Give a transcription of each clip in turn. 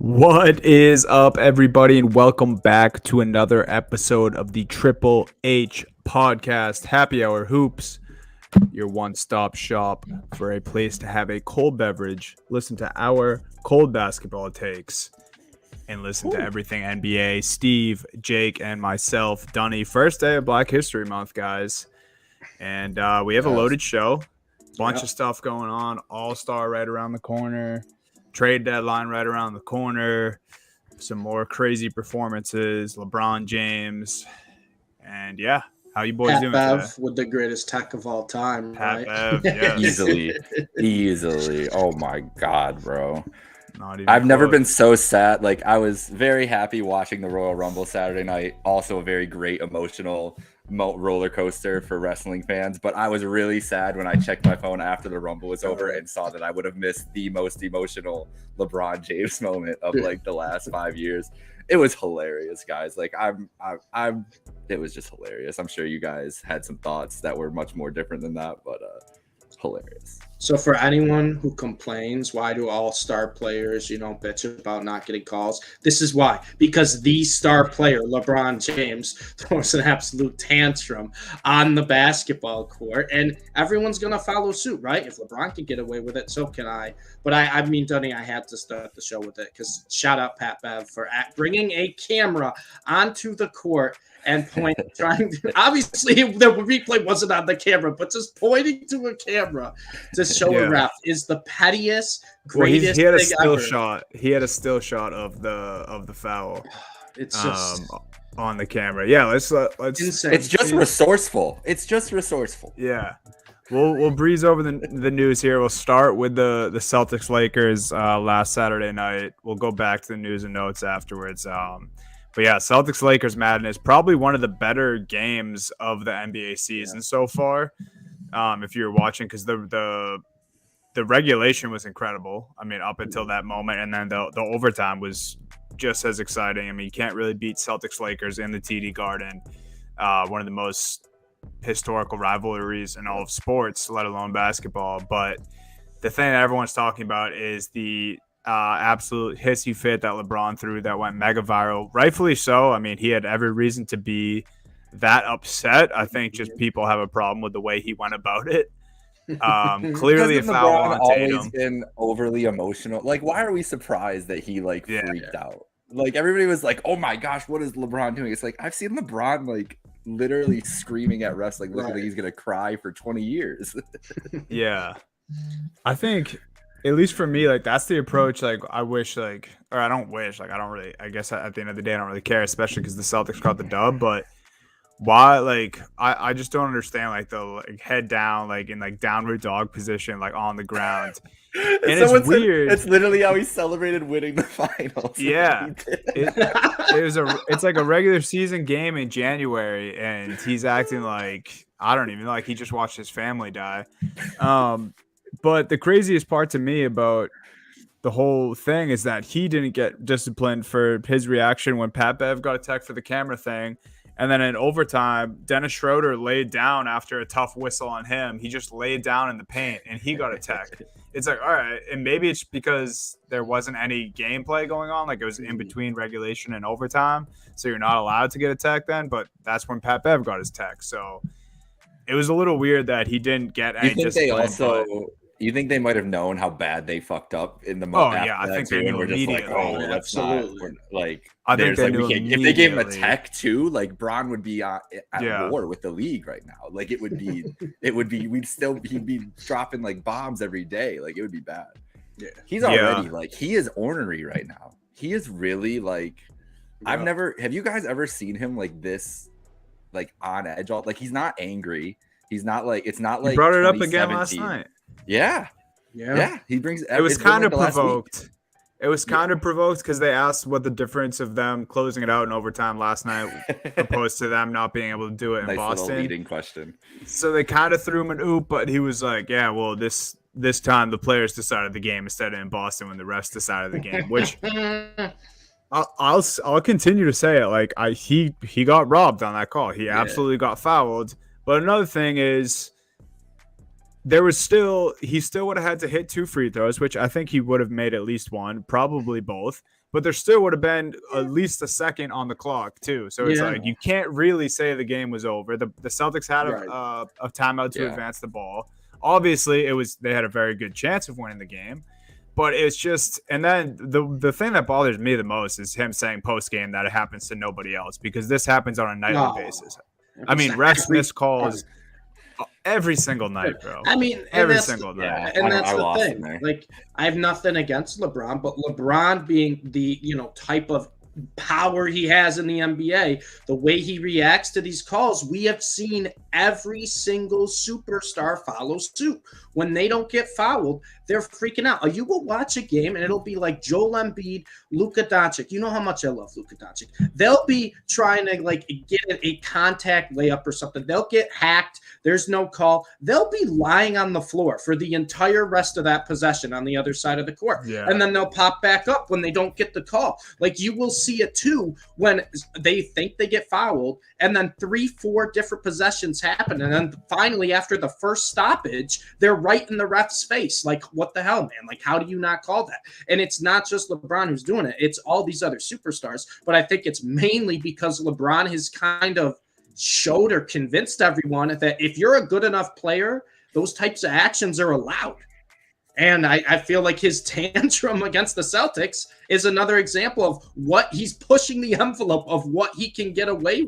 What is up, everybody, and welcome back to another episode of the Triple H podcast, Happy Hour Hoops, your one-stop shop for a place to have a cold beverage, listen to our cold basketball takes, and listen to everything NBA. Steve, Jake, and myself, Dunny. First day of Black History Month, guys, and we have a loaded show, bunch of stuff going on. All-Star right around the corner. Trade deadline right around the corner, some more crazy performances, LeBron James, and yeah, how you boys doing today? With the greatest tech of all time, Pat right? Bev, yes. Easily. Oh my God, bro. I've never been so sad. Like, I was very happy watching the Royal Rumble Saturday night. Also a very great emotional roller coaster for wrestling fans. But I was really sad when I checked my phone after the Rumble was over and saw that I would have missed the most emotional LeBron James moment of like the last 5 years. It was hilarious, guys. Like, it was just hilarious. I'm sure you guys had some thoughts that were much more different than that, but hilarious. So for anyone who complains, why do all-star players, bitch about not getting calls? This is why. Because the star player, LeBron James, throws an absolute tantrum on the basketball court, and everyone's going to follow suit, right? If LeBron can get away with it, so can I. But I mean, Dunny, I had to start the show with it because shout out Pat Bev for bringing a camera onto the court and trying to, obviously the replay wasn't on the camera, but just pointing to a camera to show a ref is the pettiest, greatest he had a thing still ever. shot. He had a still shot of the foul. It's just on the camera. Yeah, let's. insane. It's just resourceful. It's just resourceful. Yeah. We'll breeze over the news here. We'll start with the Celtics Lakers last Saturday night. We'll go back to the news and notes afterwards. But yeah, Celtics Lakers madness, probably one of the better games of the NBA season so far. If you're watching, because the regulation was incredible. I mean, up until that moment, and then the overtime was just as exciting. I mean, you can't really beat Celtics Lakers in the TD Garden, one of the most historical rivalries in all of sports, let alone basketball. But the thing that everyone's talking about is the absolute hissy fit that LeBron threw that went mega viral. Rightfully so. I mean, he had every reason to be that upset. I think just people have a problem with the way he went about it. Clearly a foul on Tatum. Always been overly emotional. Like, why are we surprised that he freaked out? Like, everybody was like, "Oh my gosh, what is LeBron doing?" It's like, I've seen LeBron like literally screaming at refs, like looking like he's gonna cry for 20 years. Yeah, I think, at least for me, like, that's the approach. Like, I wish, like, or I don't wish, like, I don't really, I guess at the end of the day, I don't really care, especially because the Celtics got the dub. But why, like, I just don't understand, like, the head down, like, in like downward dog position, like on the ground. And so it's weird. It's literally how he celebrated winning the finals. Yeah, it's like a regular season game in January, and he's acting like, I don't even know, like he just watched his family die. But the craziest part to me about the whole thing is that he didn't get disciplined for his reaction when Pat Bev got a tech for the camera thing. And then in overtime, Dennis Schroeder laid down after a tough whistle on him. He just laid down in the paint and he got a tech. It's like, all right. And maybe it's because there wasn't any gameplay going on. Like, it was in between regulation and overtime. So you're not allowed to get a tech then. But that's when Pat Bev got his tech. So it was a little weird that he didn't get any discipline. You think they might have known how bad they fucked up in the moment? Oh yeah, I think they knew immediately. I think they knew immediately. If they gave him a tech too, like, Bron would be at war with the league right now. Like, it would be, he'd be dropping like bombs every day. Like, it would be bad. Yeah, he's already like, he is ornery right now. He is really like, have you guys ever seen him like this, like on edge? Like, he's not angry. He's not like, it's not like, he brought it up again last night. Yeah. He brings. It was kind of provoked. It was kind of provoked because they asked what the difference of them closing it out in overtime last night opposed to them not being able to do it in Boston. Little leading question. So they kind of threw him an oop, but he was like, "Yeah, well, this time the players decided the game instead of in Boston when the refs decided the game." Which I'll continue to say it. Like, he got robbed on that call. He absolutely got fouled. But another thing is, he still would have had to hit 2 free throws, which I think he would have made at least one, probably both. but there still would have been at least a second on the clock too. So it's like you can't really say the game was over. The Celtics had a timeout to advance the ball. Obviously, they had a very good chance of winning the game. But it's just, and then the thing that bothers me the most is him saying post game that it happens to nobody else, because this happens on a nightly basis. I mean, refs miss calls every single night, bro. I mean, every single night. Yeah, and that's the thing. Like, I have nothing against LeBron, but LeBron being the type of power he has in the NBA, the way he reacts to these calls, we have seen every single superstar follow suit. When they don't get fouled, they're freaking out. You will watch a game and it'll be like Joel Embiid, Luka Doncic. You know how much I love Luka Doncic. They'll be trying to get a contact layup or something. They'll get hacked. There's no call. They'll be lying on the floor for the entire rest of that possession on the other side of the court. Yeah. And then they'll pop back up when they don't get the call. Like, you will see it too when they think they get fouled, and then 3-4 different possessions happen. And then finally, after the first stoppage, they're right in the ref's face. Like, what the hell, man? Like, how do you not call that? And it's not just LeBron who's doing it. It's all these other superstars. But I think it's mainly because LeBron has kind of showed or convinced everyone that if you're a good enough player, those types of actions are allowed. And I feel like his tantrum against the Celtics is another example of what he's pushing the envelope of what he can get away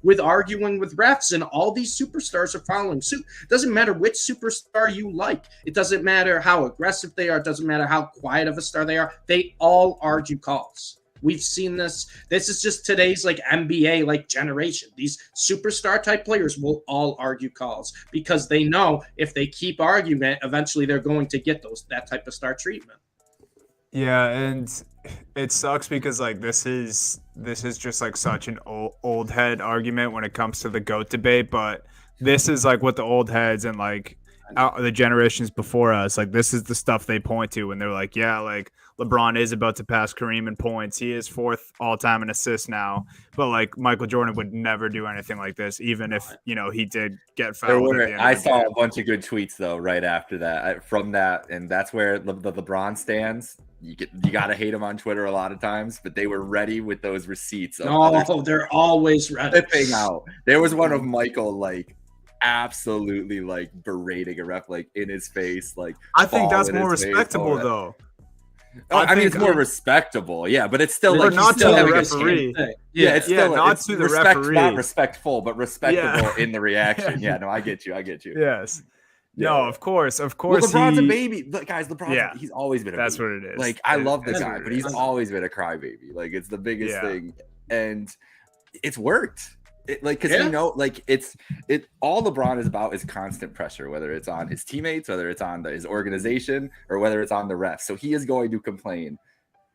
with arguing with refs. And all these superstars are following suit. It doesn't matter which superstar you like. It doesn't matter how aggressive they are. It doesn't matter how quiet of a star they are. They all argue calls. We've seen this. This is just today's NBA generation. These superstar type players will all argue calls because they know if they keep arguing, eventually they're going to get that type of star treatment. Yeah, and it sucks because this is just such an old head argument when it comes to the GOAT debate, but this is what the old heads and the generations before us, this is the stuff they point to when they're LeBron is about to pass Kareem in points. He is 4th all-time in assists now. But Michael Jordan would never do anything like this, even if he did get fouled. I saw a bunch of good tweets though right after that from that, and that's where the LeBron stands. You got to hate him on Twitter a lot of times, but they were ready with those receipts. They're always ready. Flipping out. There was one of Michael absolutely berating a ref in his face. I think that's more respectable though. I mean, it's more respectable, yeah, but it's still not to the referee. Yeah, it's still not to the referee. Not respectful, but respectable in the reaction. Yeah, no, I get you. Yes. Yeah. No, of course. Well, LeBron's a baby. Guys, LeBron, he's always been a baby. That's what it is. I love the guy, but he's always been a crybaby. It's the biggest thing, and it's worked. Because all LeBron is about is constant pressure, whether it's on his teammates, whether it's on his organization, or whether it's on the refs. So he is going to complain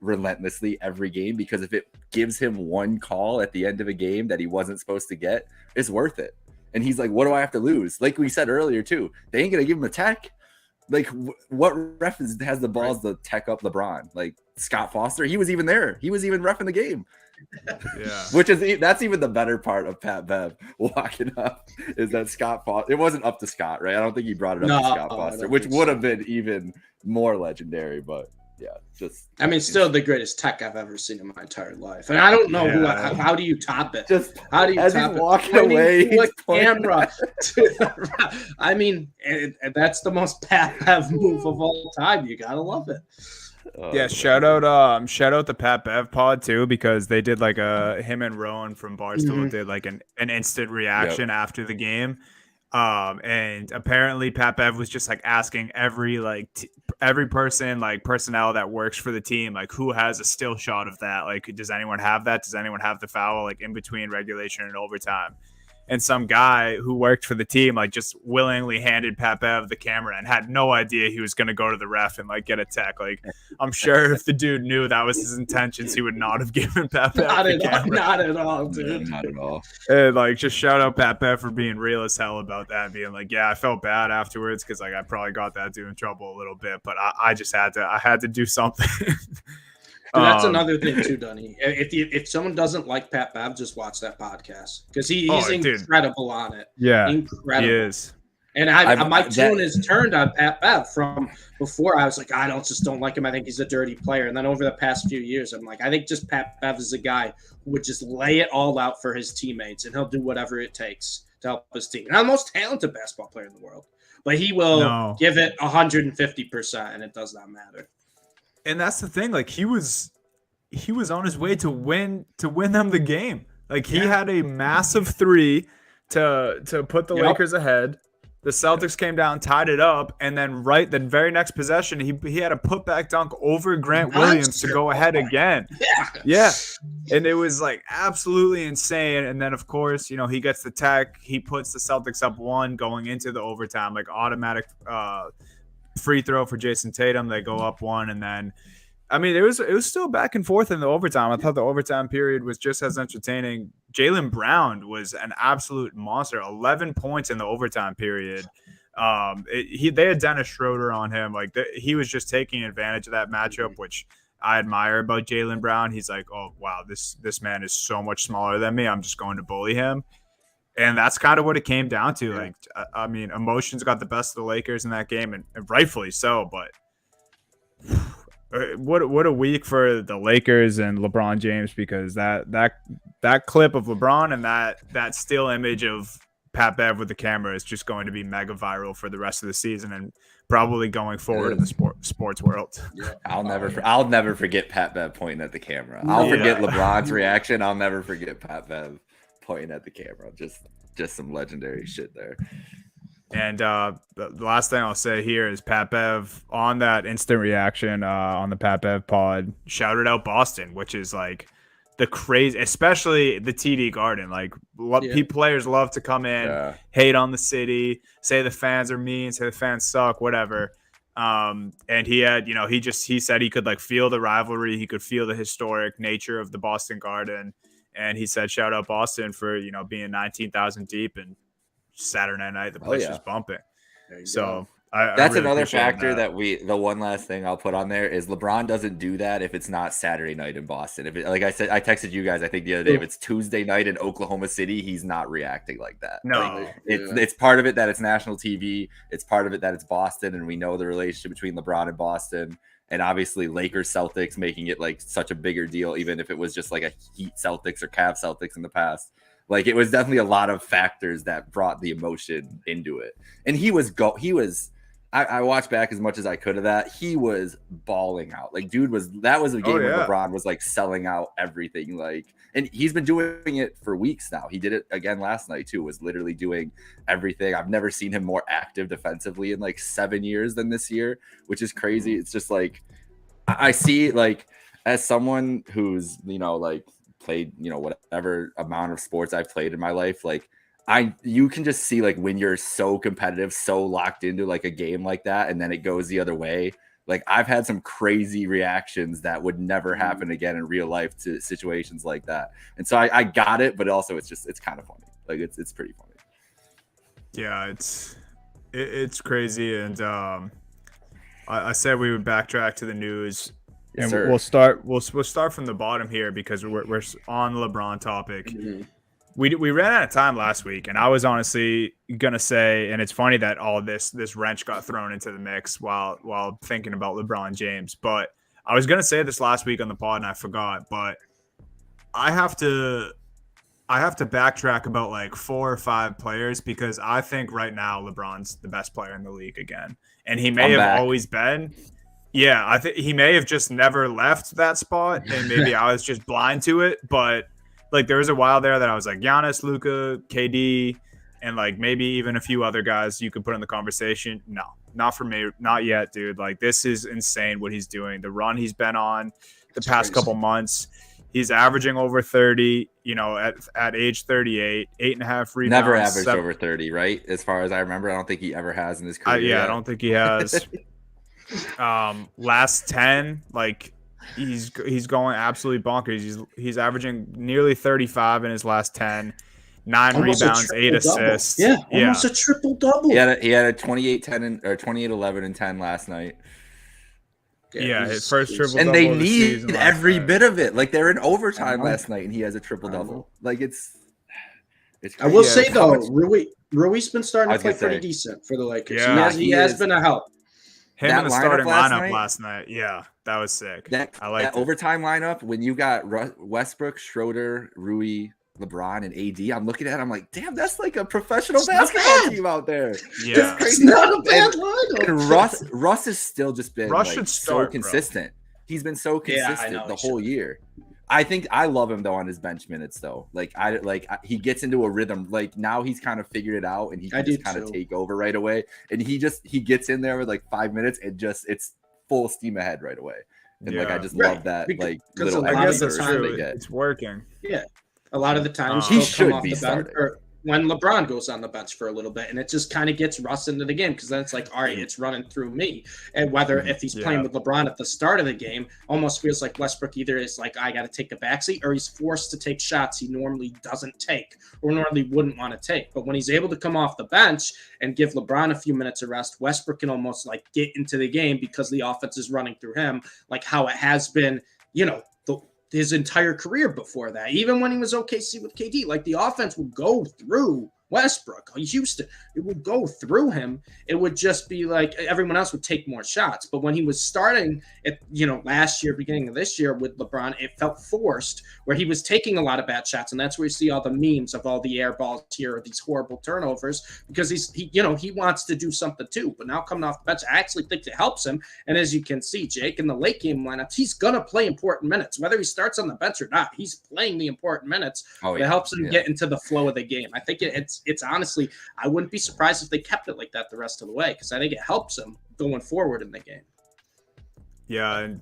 relentlessly every game, because if it gives him one call at the end of a game that he wasn't supposed to get, it's worth it. And he's like, what do I have to lose? Like we said earlier too, they ain't gonna give him a tech. What ref has the balls to tech up LeBron? Scott Foster, he was even there. He was even reffing the game. Yeah, that's even the better part of Pat Bev walking up is that Scott Foster. It wasn't up to Scott, right? I don't think he brought it up to Scott Foster, which would have been even more legendary. But yeah, still the greatest tech I've ever seen in my entire life, and I don't know how do you top it? How do you top it? Walking away, camera. That's the most Pat Bev move of all time. You gotta love it. Shout out the Pat Bev pod too, because they did him and Rowan from Barstool did an instant reaction after the game, and apparently Pat Bev was just asking every person personnel that works for the team who has a still shot of that, does anyone have that, does anyone have the foul in between regulation and overtime. And some guy who worked for the team just willingly handed Pat Bev the camera and had no idea he was going to go to the ref and get a tech. I'm sure if the dude knew that was his intentions, he would not have given Pat Bev the camera. Not at all, dude. Not at all. And just shout out Pat Bev for being real as hell about that, being I felt bad afterwards because I probably got that dude in trouble a little bit, but I just had to do something. Dude, that's another thing too, Dunny. If someone doesn't like Pat Bev, just watch that podcast because he's incredible on it. Yeah, incredible. He is. And my tune is turned on Pat Bev from before. I was like, I don't like him. I think he's a dirty player. And then over the past few years, I'm like, I think just Pat Bev is a guy who would just lay it all out for his teammates, and he'll do whatever it takes to help his team. Not the most talented basketball player in the world, but he will give it 150%, and it does not matter. And that's the thing. Like he was on his way to win them the game. Like he had a massive three to put the Lakers ahead. The Celtics came down, tied it up, and then the very next possession, he had a putback dunk over Grant Williams to go ahead again. Yeah. And it was like absolutely insane. And then, of course, he gets the tech. He puts the Celtics up 1 going into the overtime, like automatic free throw for Jason Tatum. They go up 1, and then I mean, it was still back and forth in the overtime. I thought the overtime period was just as entertaining. Jaylen Brown was an absolute monster. 11 points in the overtime period. They had Dennis Schroeder on him. Like he was just taking advantage of that matchup, which I admire about Jaylen Brown. He's like, oh wow, this man is so much smaller than me. I'm just going to bully him. And that's kind of what it came down to. Like, I mean, emotions got the best of the Lakers in that game, and rightfully so. But what a week for the Lakers and LeBron James, because that clip of LeBron and that still image of Pat Bev with the camera is just going to be mega viral for the rest of the season and probably going forward in the sports world. Yeah. I'll never forget Pat Bev pointing at the camera. I'll forget LeBron's reaction. I'll never forget Pat Bev pointing at the camera. Just some legendary shit there. And the last thing I'll say here is Pat Bev on that instant reaction on the Pat Bev pod shouted out Boston, which is like the crazy, especially the TD Garden. Like players love to come in, hate on the city, say the fans are mean, say the fans suck, whatever. And he had, he said he could like feel the rivalry. He could feel the historic nature of the Boston Garden. And he said, shout out Boston for, being 19,000 deep and Saturday night, the place was bumping. So that's really another factor that the one last thing I'll put on there is LeBron doesn't do that if it's not Saturday night in Boston. If it, like I said, I texted you guys, I think the other day, if it's Tuesday night in Oklahoma City, he's not reacting like that. No, like, it's part of it that it's national TV. It's part of it that it's Boston, and we know the relationship between LeBron and Boston. And obviously Lakers Celtics making it like such a bigger deal, even if it was just like a Heat Celtics or Cavs Celtics in the past. Like it was definitely a lot of factors that brought the emotion into it. And I watched back as much as I could of that. He was balling out. Like that was a game where LeBron was like selling out everything. Like, and he's been doing it for weeks now. He did it again last night too, was literally doing everything. I've never seen him more active defensively in like 7 years than this year, which is crazy. It's just like, I see like as someone who's, like played, whatever amount of sports I've played in my life, like you can just see like when you're so competitive, so locked into like a game like that, and then it goes the other way. Like I've had some crazy reactions that would never happen again in real life to situations like that. And so I got it, but also it's kind of funny. Like it's pretty funny. Yeah, it's crazy. And I said we would backtrack to the news. Yes, and we'll start from the bottom here because we're on the LeBron topic. Mm-hmm. We ran out of time last week, and I was honestly gonna say, and it's funny that all this wrench got thrown into the mix while thinking about LeBron James. But I was gonna say this last week on the pod, and I forgot. But I have to backtrack about like 4 or 5 players because I think right now LeBron's the best player in the league again, and he may have always been. Yeah, I think he may have just never left that spot, and maybe I was just blind to it. But like there was a while there that I was like Giannis, Luka, KD, and like maybe even a few other guys you could put in the conversation. No, not for me, not yet, dude. Like this is insane what he's doing. The run he's been on the past couple months. He's averaging over 30, at age 38, 8.5 rebounds. Never averaged over 30, right? As far as I remember, I don't think he ever has in his career. I don't think he has. Last 10, like he's going absolutely bonkers. He's averaging nearly 35 in his last 10, 9 almost rebounds, 8 assists. Yeah, almost a triple double. He had a 28-10 or 28-11 and 10 last night. Yeah, his first triple double. And they need every bit of it. Like they're in overtime last night, and he has a triple double. Like it's. I will say though, Rui's been starting I to was play gonna pretty say. decent for the Lakers. Yeah, He has been a help. Him That in the lineup starting last lineup night? last night. Yeah, that was sick. That I liked it. overtime lineup when you got Westbrook, Schroeder, Rui, LeBron, and AD. I'm looking at it, I'm like, damn, that's like a professional It's not basketball bad. team out there. Yeah. It's It's not a bad lineup. And Russ has still just been Russ like, should so start, bro. consistent. He's been so Yeah, I consistent know the he whole should. year. I think I love him though on his bench minutes though. He gets into a rhythm. Like now he's kind of figured it out and he I can just do kind of too. take over right away. And he gets in there with like 5 minutes and just it's full steam ahead right away. And I just Right. love that Because- like because little a lot I of guess the that's time true. they get. It's working. Yeah. A lot of the times He he'll should come off be the bench starting. or when LeBron goes on the bench for a little bit, and it just kind of gets Russ into the game because then it's like, all right, it's running through me. And whether if he's playing with LeBron at the start of the game, almost feels like Westbrook either is like, I got to take a backseat, or he's forced to take shots he normally doesn't take or normally wouldn't want to take. But when he's able to come off the bench and give LeBron a few minutes of rest, Westbrook can almost like get into the game because the offense is running through him, like how it has been, his entire career before that. Even when he was OKC with KD, like the offense would go through Westbrook. Houston, it would go through him. It would just be like everyone else would take more shots. But when he was starting at, last year, beginning of this year with LeBron, it felt forced where he was taking a lot of bad shots. And that's where you see all the memes of all the air balls here, or these horrible turnovers, because he wants to do something too. But now coming off the bench, I actually think it helps him. And as you can see, Jake, in the late game lineups, he's going to play important minutes, whether he starts on the bench or not. He's playing the important minutes. It helps him get into the flow of the game. I think it's honestly, I wouldn't be surprised if they kept it like that the rest of the way, because I think it helps him going forward in the game. Yeah,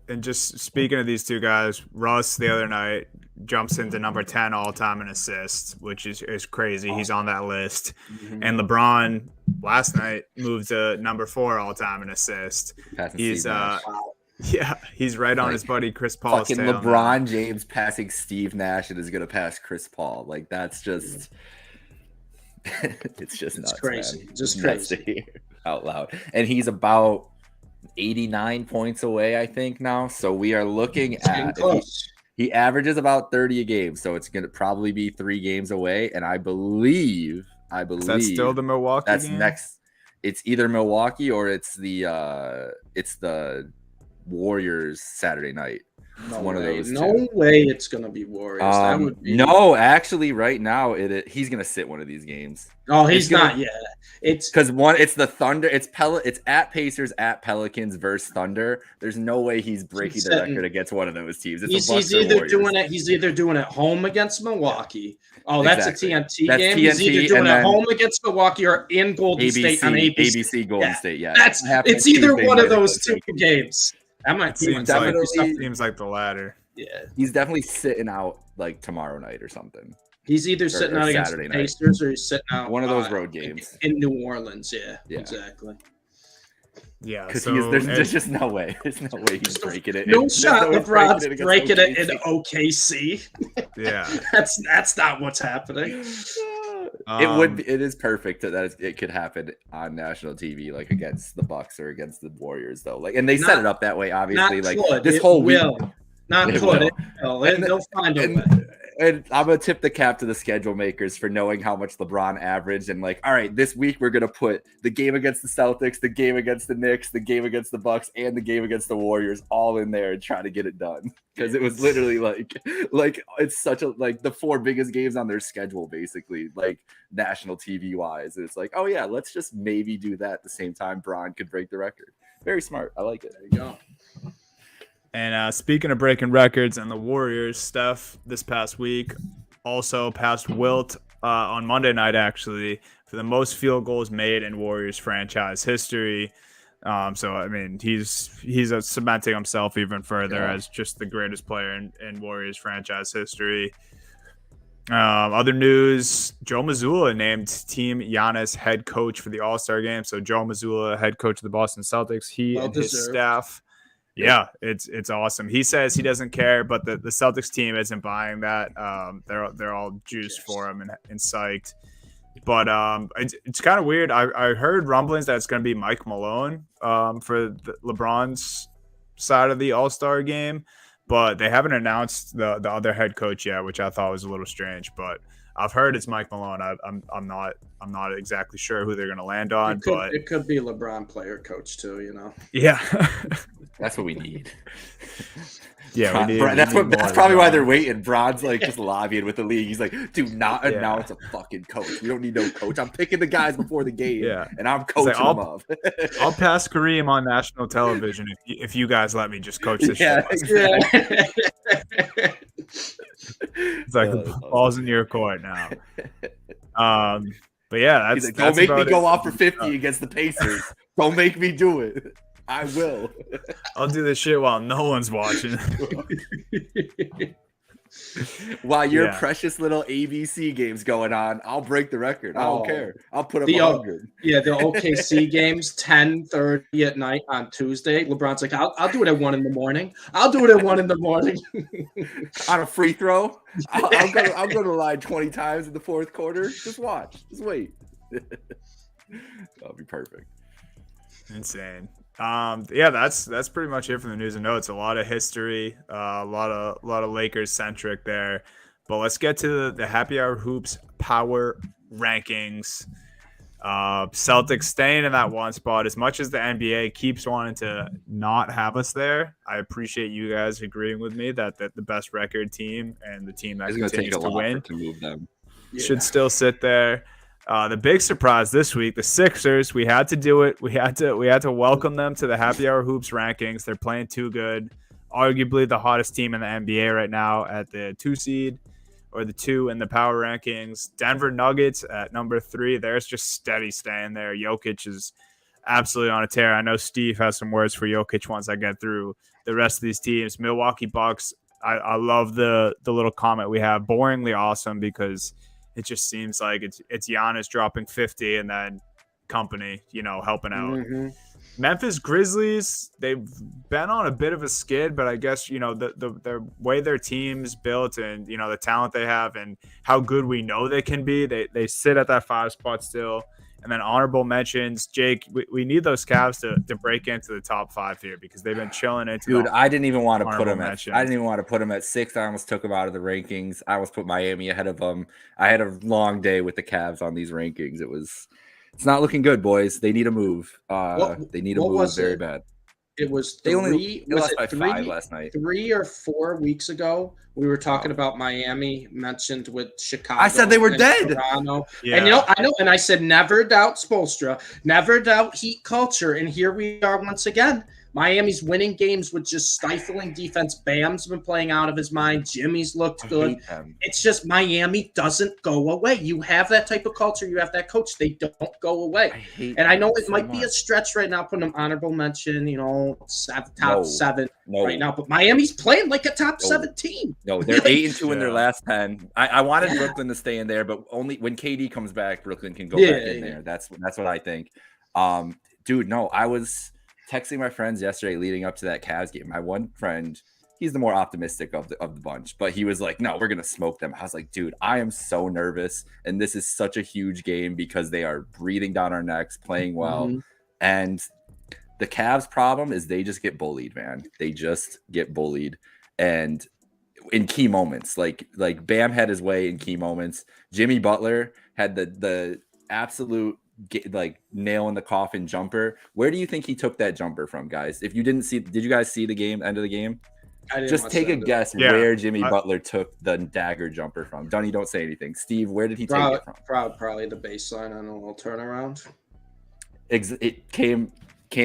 and just speaking of these two guys, Russ the other night jumps into number 10 all time in assists, which is crazy. He's on that list. Mm-hmm. And LeBron last night moved to number 4 all time in assists. He's he's right on his buddy Chris Paul's fucking tail LeBron now. James passing Steve Nash and is gonna pass Chris Paul. Like that's just it's just nuts, crazy. Man. Just nuts crazy. to hear out loud. And he's about 89 points away, I think now. So we are looking at he averages about 30 a game. So it's gonna probably be 3 games away. And I believe That's still the Milwaukee game? next. It's either Milwaukee or it's the Warriors Saturday night. No one way. of those No two. way it's gonna be Warriors. That would be... No, actually, right now he's gonna sit one of these games. Oh, he's not yet. It's because it's the Thunder. It's at Pacers, at Pelicans versus Thunder. There's no way he's breaking the record against one of those teams. He's either doing it. He's either doing it home against Milwaukee. Oh, that's exactly. a TNT that's game. TNT, he's either doing it home against Milwaukee or in Golden State on ABC Golden State. Yeah, it's either one of those two games. That might seems like the latter. Yeah, he's definitely sitting out like tomorrow night or something. He's either sitting out against the Pacers or he's sitting out one of those road games in New Orleans. Yeah. Exactly. Yeah, because there's just no way. There's no way he's breaking it. No shot. LeBron's breaking it in OKC. Yeah, that's not what's happening. It is perfect that it could happen on national TV, like against the Bucks or against the Warriors, though. Like, and they set it up that way, obviously. Like this whole week, they'll find a way. And I'm gonna tip the cap to the schedule makers for knowing how much LeBron averaged and like, all right, this week we're gonna put the game against the Celtics, the game against the Knicks, the game against the Bucks, and the game against the Warriors all in there and try to get it done. Because it was literally like it's such a like the 4 biggest games on their schedule, basically, like national TV wise. And it's like, oh yeah, let's just maybe do that at the same time Bron could break the record. Very smart. I like it. There you go. And speaking of breaking records and the Warriors, Steph this past week also passed Wilt on Monday night, actually, for the most field goals made in Warriors franchise history. So, I mean, he's cementing himself even further as just the greatest player in Warriors franchise history. Other news, Joe Mazzulla named Team Giannis head coach for the All-Star game. So Joe Mazzulla, head coach of the Boston Celtics, he and his staff. Yeah, it's awesome. He says he doesn't care, but the Celtics team isn't buying that. They're all juiced for him and psyched. But it's kind of weird. I heard rumblings that it's going to be Mike Malone for LeBron's side of the All-Star game, but they haven't announced the other head coach yet, which I thought was a little strange. But I've heard it's Mike Malone. I'm not exactly sure who they're going to land on, but it could be LeBron player coach too. yeah, That's what we need. yeah, That's probably why they're waiting. Bron's like just lobbying with the league. He's like, do not announce a fucking coach. We don't need no coach. I'm picking the guys before the game, and I'm coaching them up. I'll pass Kareem on national television if you guys let me just coach this shit. Exactly. It's like the ball's in your court now. But yeah, that's like, don't make me go off for 50 Oh. against the Pacers. Don't make me do it. I will. I'll do this shit while no one's watching. While your precious little ABC game's going on, I'll break the record. I don't care. I'll put up 100. Yeah, the OKC games, 10:30 at night on Tuesday. LeBron's like, I'll do it at 1 a.m. I'll do it at 1 a.m. On a free throw, I'll go to the line 20 times in the fourth quarter. Just watch. Just wait. That'll be perfect. Insane. Yeah, that's pretty much it from the news and notes. A lot of history, a lot of Lakers centric there. But let's get to the Happy Hour Hoops power rankings. Celtics staying in that one spot. As much as the NBA keeps wanting to not have us there, I appreciate you guys agreeing with me that the best record team and the team that continues to win to move them should still sit there. The big surprise this week, the Sixers. We had to do it. We had to welcome them to the Happy Hour Hoops rankings. They're playing too good. Arguably the hottest team in the NBA right now at the 2 seed or the 2 in the power rankings. Denver Nuggets at number 3. There's just steady staying there. Jokic is absolutely on a tear. I know Steve has some words for Jokic once I get through the rest of these teams. Milwaukee Bucks. I love the little comment we have. Boringly awesome because it just seems like it's Giannis dropping 50 and then company, helping out. Mm-hmm. Memphis Grizzlies, they've been on a bit of a skid, but I guess, the way their team's built and, the talent they have and how good we know they can be, they sit at that 5 spot still. And then honorable mentions, Jake, we need those Cavs to break into the top 5 here because they've been chilling into. Dude, I didn't even want to put them at. I didn't even want to put them at 6. I almost took them out of the rankings. I almost put Miami ahead of them. I had a long day with the Cavs on these rankings. It's not looking good, boys. They need a move. They need a move very bad. It was they lost by 5 last night. 3 or 4 weeks ago, we were talking about Miami, mentioned with Chicago. I said they were dead. Toronto. Yeah. And I know, and I said never doubt Spoelstra, never doubt Heat culture, and here we are once again. Miami's winning games with just stifling defense. Bam's been playing out of his mind. Jimmy's looked good. It's just Miami doesn't go away. You have that type of culture. You have that coach. They don't go away. I know it might be a stretch right now, putting them honorable mention, top 7 right now. But Miami's playing like a top 7 team. No, they're 8-2 in their last 10. I wanted Brooklyn to stay in there, but only when KD comes back, Brooklyn can go back in there. That's what I think. Dude, no, I was texting my friends yesterday leading up to that Cavs game. My one friend, he's the more optimistic of the bunch, but he was like, no, we're going to smoke them. I was like, dude, I am so nervous. And this is such a huge game because they are breathing down our necks, playing well. Mm-hmm. And the Cavs problem is they just get bullied, man. They just get bullied. And in key moments, like Bam had his way in key moments. Jimmy Butler had the absolute nail in the coffin jumper. Where do you think he took that jumper from, guys? If you didn't see, did you guys see the end of the game? Just take a guess where Jimmy Butler took the dagger jumper from. Dunny, don't say anything. Steve, where did he take it from? Probably the baseline on a little turnaround. It came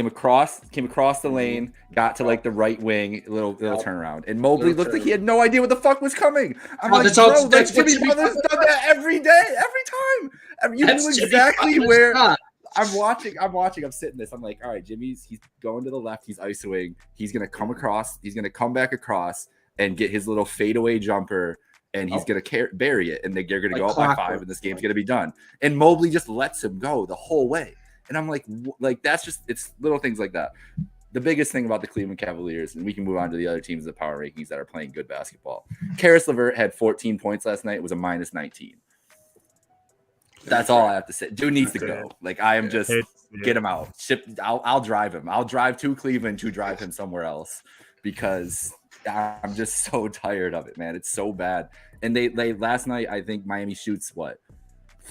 across the lane, got to the right wing, little turnaround, and Mobley looked like he had no idea what the fuck was coming. I'm like, bro, that's Jimmy Butler's done that every day, every time. You know exactly where. I'm watching. I'm sitting this. I'm like, all right, he's going to the left. He's isoing. He's gonna come across. He's gonna come back across and get his little fadeaway jumper, and he's gonna bury it, and they're gonna go up by 5, and this game's gonna be done. And Mobley just lets him go the whole way. And I'm like that's just, it's little things like that. The biggest thing about the Cleveland Cavaliers, and we can move on to the other teams in the power rankings that are playing good basketball. Karis LeVert had 14 points last night. It was a -19. That's all I have to say. Dude needs to go. I am just get him out. I'll drive him. I'll drive to Cleveland to drive him somewhere else because I'm just so tired of it, man. It's so bad. And they last night, I think Miami shoots what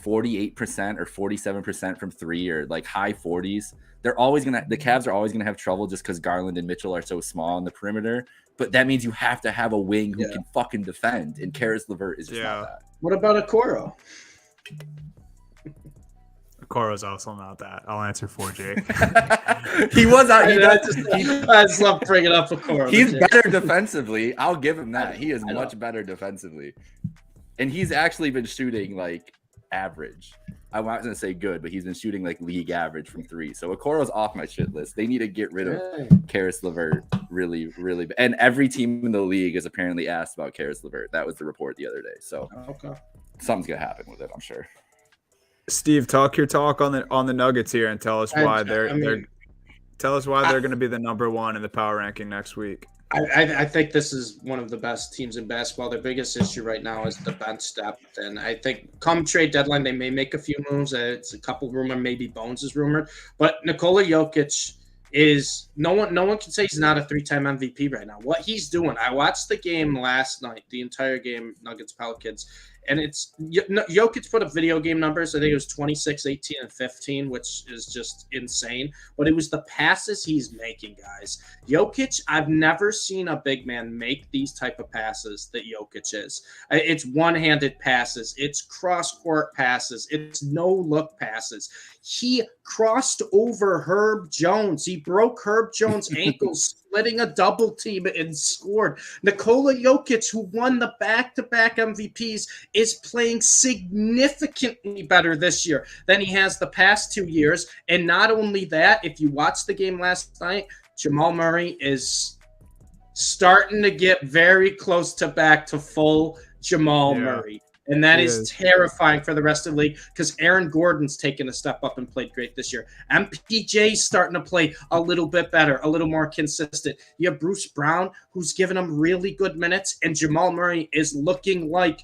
48% or 47% from three, or like high 40s. The Cavs are always gonna have trouble just because Garland and Mitchell are so small on the perimeter. But that means you have to have a wing who can fucking defend. And Karis LeVert is just not that. What about Okoro? Okoro's also not that. I'll answer for Jake. He was out. I just love bringing up Okoro. He's better defensively. I'll give him that. He is much better defensively. And he's actually been shooting like average. I wasn't going to say good, but he's been shooting like league average from three. So Okoro's off my shit list. They need to get rid of Karis LeVert really, really. And every team in the league is apparently asked about Karis LeVert. That was the report the other day. So something's going to happen with it, I'm sure. Steve, talk your talk on the Nuggets here and tell us why they're going to be the number one in the power ranking next week. I think this is one of the best teams in basketball. Their biggest issue right now is the bench depth, and I think come trade deadline they may make a few moves. It's a couple rumor, maybe Bones is rumored, but Nikola Jokic is no one can say he's not a 3-time MVP right now. What he's doing, I watched the game last night, the entire game, Nuggets Pelicans, and it's Jokic put up video game numbers. I think it was 26, 18, and 15, which is just insane. But it was the passes he's making, guys. Jokic, I've never seen a big man make these type of passes that Jokic is. It's one-handed passes. It's cross-court passes. It's no-look passes. He crossed over Herb Jones. He broke Herb Jones' ankles, splitting a double team and scored. Nikola Jokic, who won the back-to-back MVPs, is playing significantly better this year than he has the past 2 years. And not only that, if you watched the game last night, Jamal Murray is starting to get very close to back to full Jamal Murray. And that is terrifying for the rest of the league because Aaron Gordon's taken a step up and played great this year. MPJ's starting to play a little bit better, a little more consistent. You have Bruce Brown, who's given him really good minutes, and Jamal Murray is looking like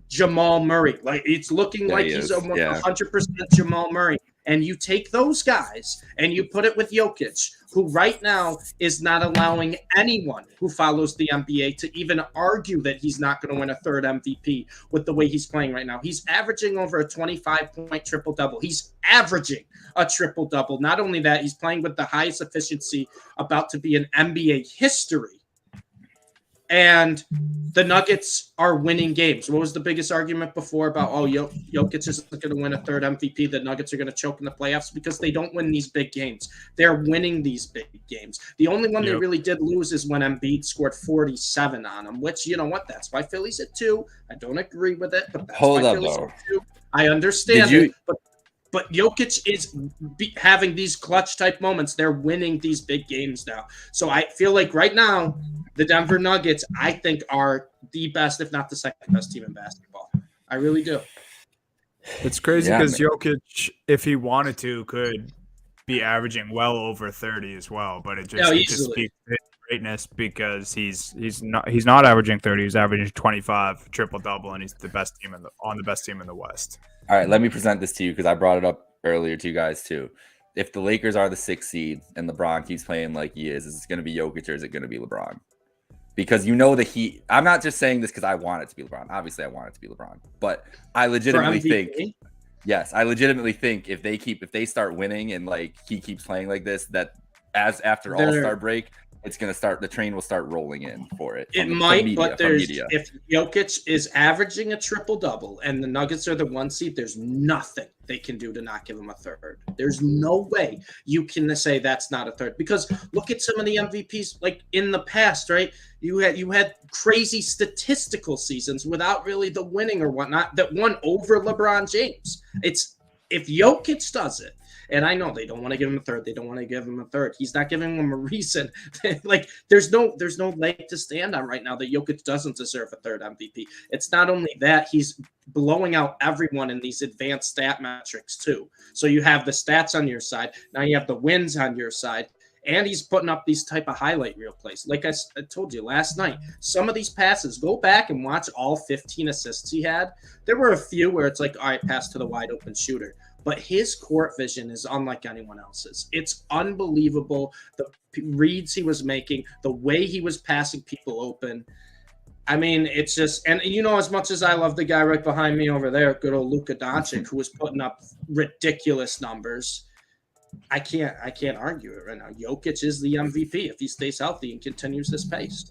Jamal Murray. Like it's looking like he's 100% Jamal Murray. And you take those guys and you put it with Jokic, who right now is not allowing anyone who follows the NBA to even argue that he's not going to win a third MVP with the way he's playing right now. He's averaging over a 25-point triple-double. He's averaging a triple-double. Not only that, he's playing with the highest efficiency about to be in NBA history. And the Nuggets are winning games. What was the biggest argument before about, Jokic isn't going to win a third MVP? The Nuggets are going to choke in the playoffs because they don't win these big games. They're winning these big games. The only one they really did lose is when Embiid scored 47 on them, which, you know what? That's why Philly's at 2. I don't agree with it, but that's why Philly's at 2. I understand it, but Jokic is having these clutch-type moments. They're winning these big games now. So I feel like right now, the Denver Nuggets, I think, are the best, if not the second best team in basketball. I really do. It's crazy because Jokic, if he wanted to, could be averaging well over 30 as well. But it just speaks to his greatness because he's not averaging 30. He's averaging 25 triple-double, and he's the best team on the best team in the West. All right, let me present this to you because I brought it up earlier to you guys too. If the Lakers are the 6th seed and LeBron keeps playing like he is it going to be Jokic or is it going to be LeBron? Because you know that I'm not just saying this because I want it to be LeBron. Obviously, I want it to be LeBron. But I legitimately think, if they start winning and like he keeps playing like this, that after All-Star break, it's going to start, the train will start rolling in for it. It might, but if Jokic is averaging a triple-double and the Nuggets are the 1 seed, there's nothing they can do to not give him a third. There's no way you can say that's not a third because look at some of the MVPs like in the past, right? You had crazy statistical seasons without really the winning or whatnot that won over LeBron James. It's if Jokic does it, and I know they don't want to give him a third. They don't want to give him a third. He's not giving him a reason. Like there's no leg to stand on right now that Jokic doesn't deserve a third MVP. It's not only that, he's blowing out everyone in these advanced stat metrics too. So you have the stats on your side. Now you have the wins on your side. And he's putting up these type of highlight reel plays. Like I told you last night, some of these passes, go back and watch all 15 assists he had. There were a few where it's like, all right, pass to the wide open shooter. but his court vision is unlike anyone else's. It's unbelievable. The reads he was making, the way he was passing people open. I mean, it's just, and as much as I love the guy right behind me over there, good old Luka Doncic, who was putting up ridiculous numbers, I can't argue it right now. Jokic is the MVP if he stays healthy and continues this pace.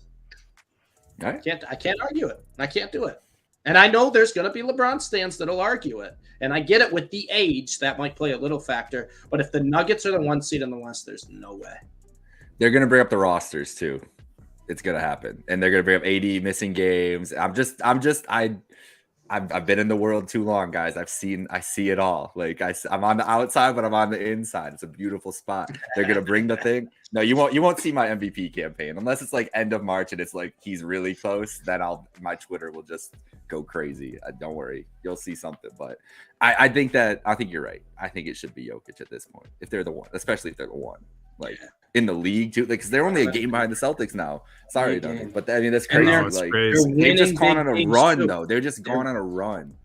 Right. I can't argue it. I can't do it. And I know there's going to be LeBron stands that'll argue it. And I get it with the age, that might play a little factor. But if the Nuggets are the 1 seed in the West, there's no way. They're going to bring up the rosters too. It's going to happen. And they're going to bring up AD missing games. I've been in the world too long, guys. I see it all. Like I'm on the outside, but I'm on the inside. It's a beautiful spot. They're going to bring the thing. No, you won't see my MVP campaign unless it's like end of March and it's like he's really close. Then my Twitter will just go crazy. Don't worry, you'll see something. But I think you're right. I think it should be Jokic at this point if they're the one, especially if they're the one. Like in the league too, like because they're only a game behind the Celtics now. Sorry, Duncan, but I mean that's crazy. Like they're just going on a run though. They're just going on a run.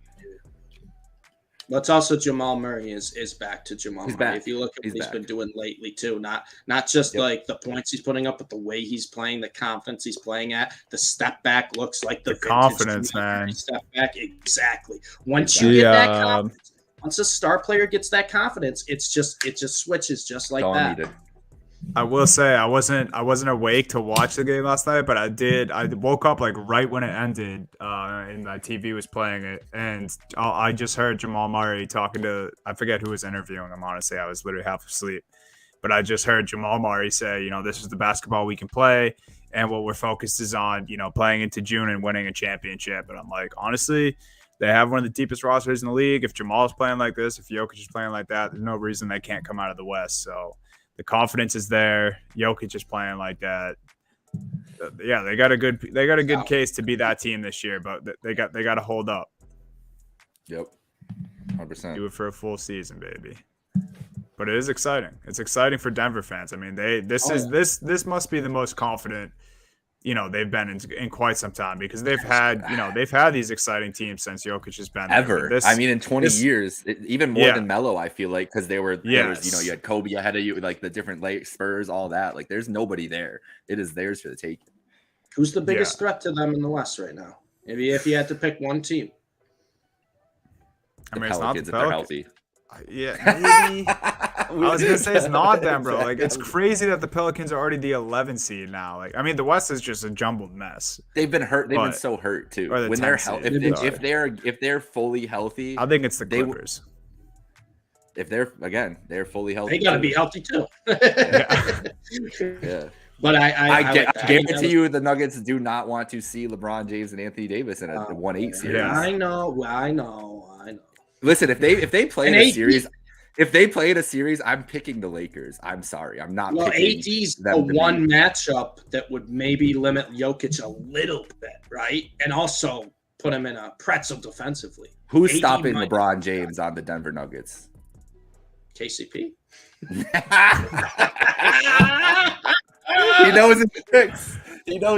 But it's also Jamal Murray is back to Jamal Murray. Back. If you look at what he's been doing lately too, not just like the points he's putting up, but the way he's playing, the confidence he's playing at, the step back looks like the confidence, man. Step back, exactly. Once you get that confidence, once a star player gets that confidence, it just switches just like that. I will say I wasn't awake to watch the game last night, but I did. I woke up like right when it ended, and my TV was playing it, and I just heard Jamal Murray talking to, I forget who was interviewing him. Honestly, I was literally half asleep, but I just heard Jamal Murray say, this is the basketball we can play, and what we're focused is on, playing into June and winning a championship. And I'm like, honestly, they have one of the deepest rosters in the league. If Jamal's playing like this, if Jokic is playing like that, there's no reason they can't come out of the West. So. The confidence is there. Jokic is playing like that. Yeah, they got a good case to be that team this year, but they got to hold up. Yep, 100%. Do it for a full season, baby. But it is exciting. It's exciting for Denver fans. I mean, this must be the most confident they've been in quite some time because they've had these exciting teams since Jokic has been ever. I mean, in 20 years, even more than Melo, I feel like, because there was, you had Kobe ahead of you, like the different late Spurs, all that. Like, there's nobody there. It is theirs for the taking. Who's the biggest threat to them in the West right now? Maybe if you had to pick one team. I mean, it's not the Pelicans if they're healthy. Yeah, maybe. I was gonna say it's not them, bro. Like, it's crazy that the Pelicans are already the 11 seed now. Like, I mean, the West is just a jumbled mess. They've been hurt. They've been so hurt too. When they're healthy, if they're fully healthy, I think it's the Clippers. If they're fully healthy, they gotta be healthy too. Yeah. But I guarantee you the Nuggets do not want to see LeBron James and Anthony Davis in a 1-8 series. Yeah, I know. Listen, if they play in a series, I'm picking the Lakers. I'm sorry, I'm not. Well, AD's the one matchup that would maybe limit Jokic a little bit, right? And also put him in a pretzel defensively. Who's stopping LeBron James on the Denver Nuggets? KCP. He knows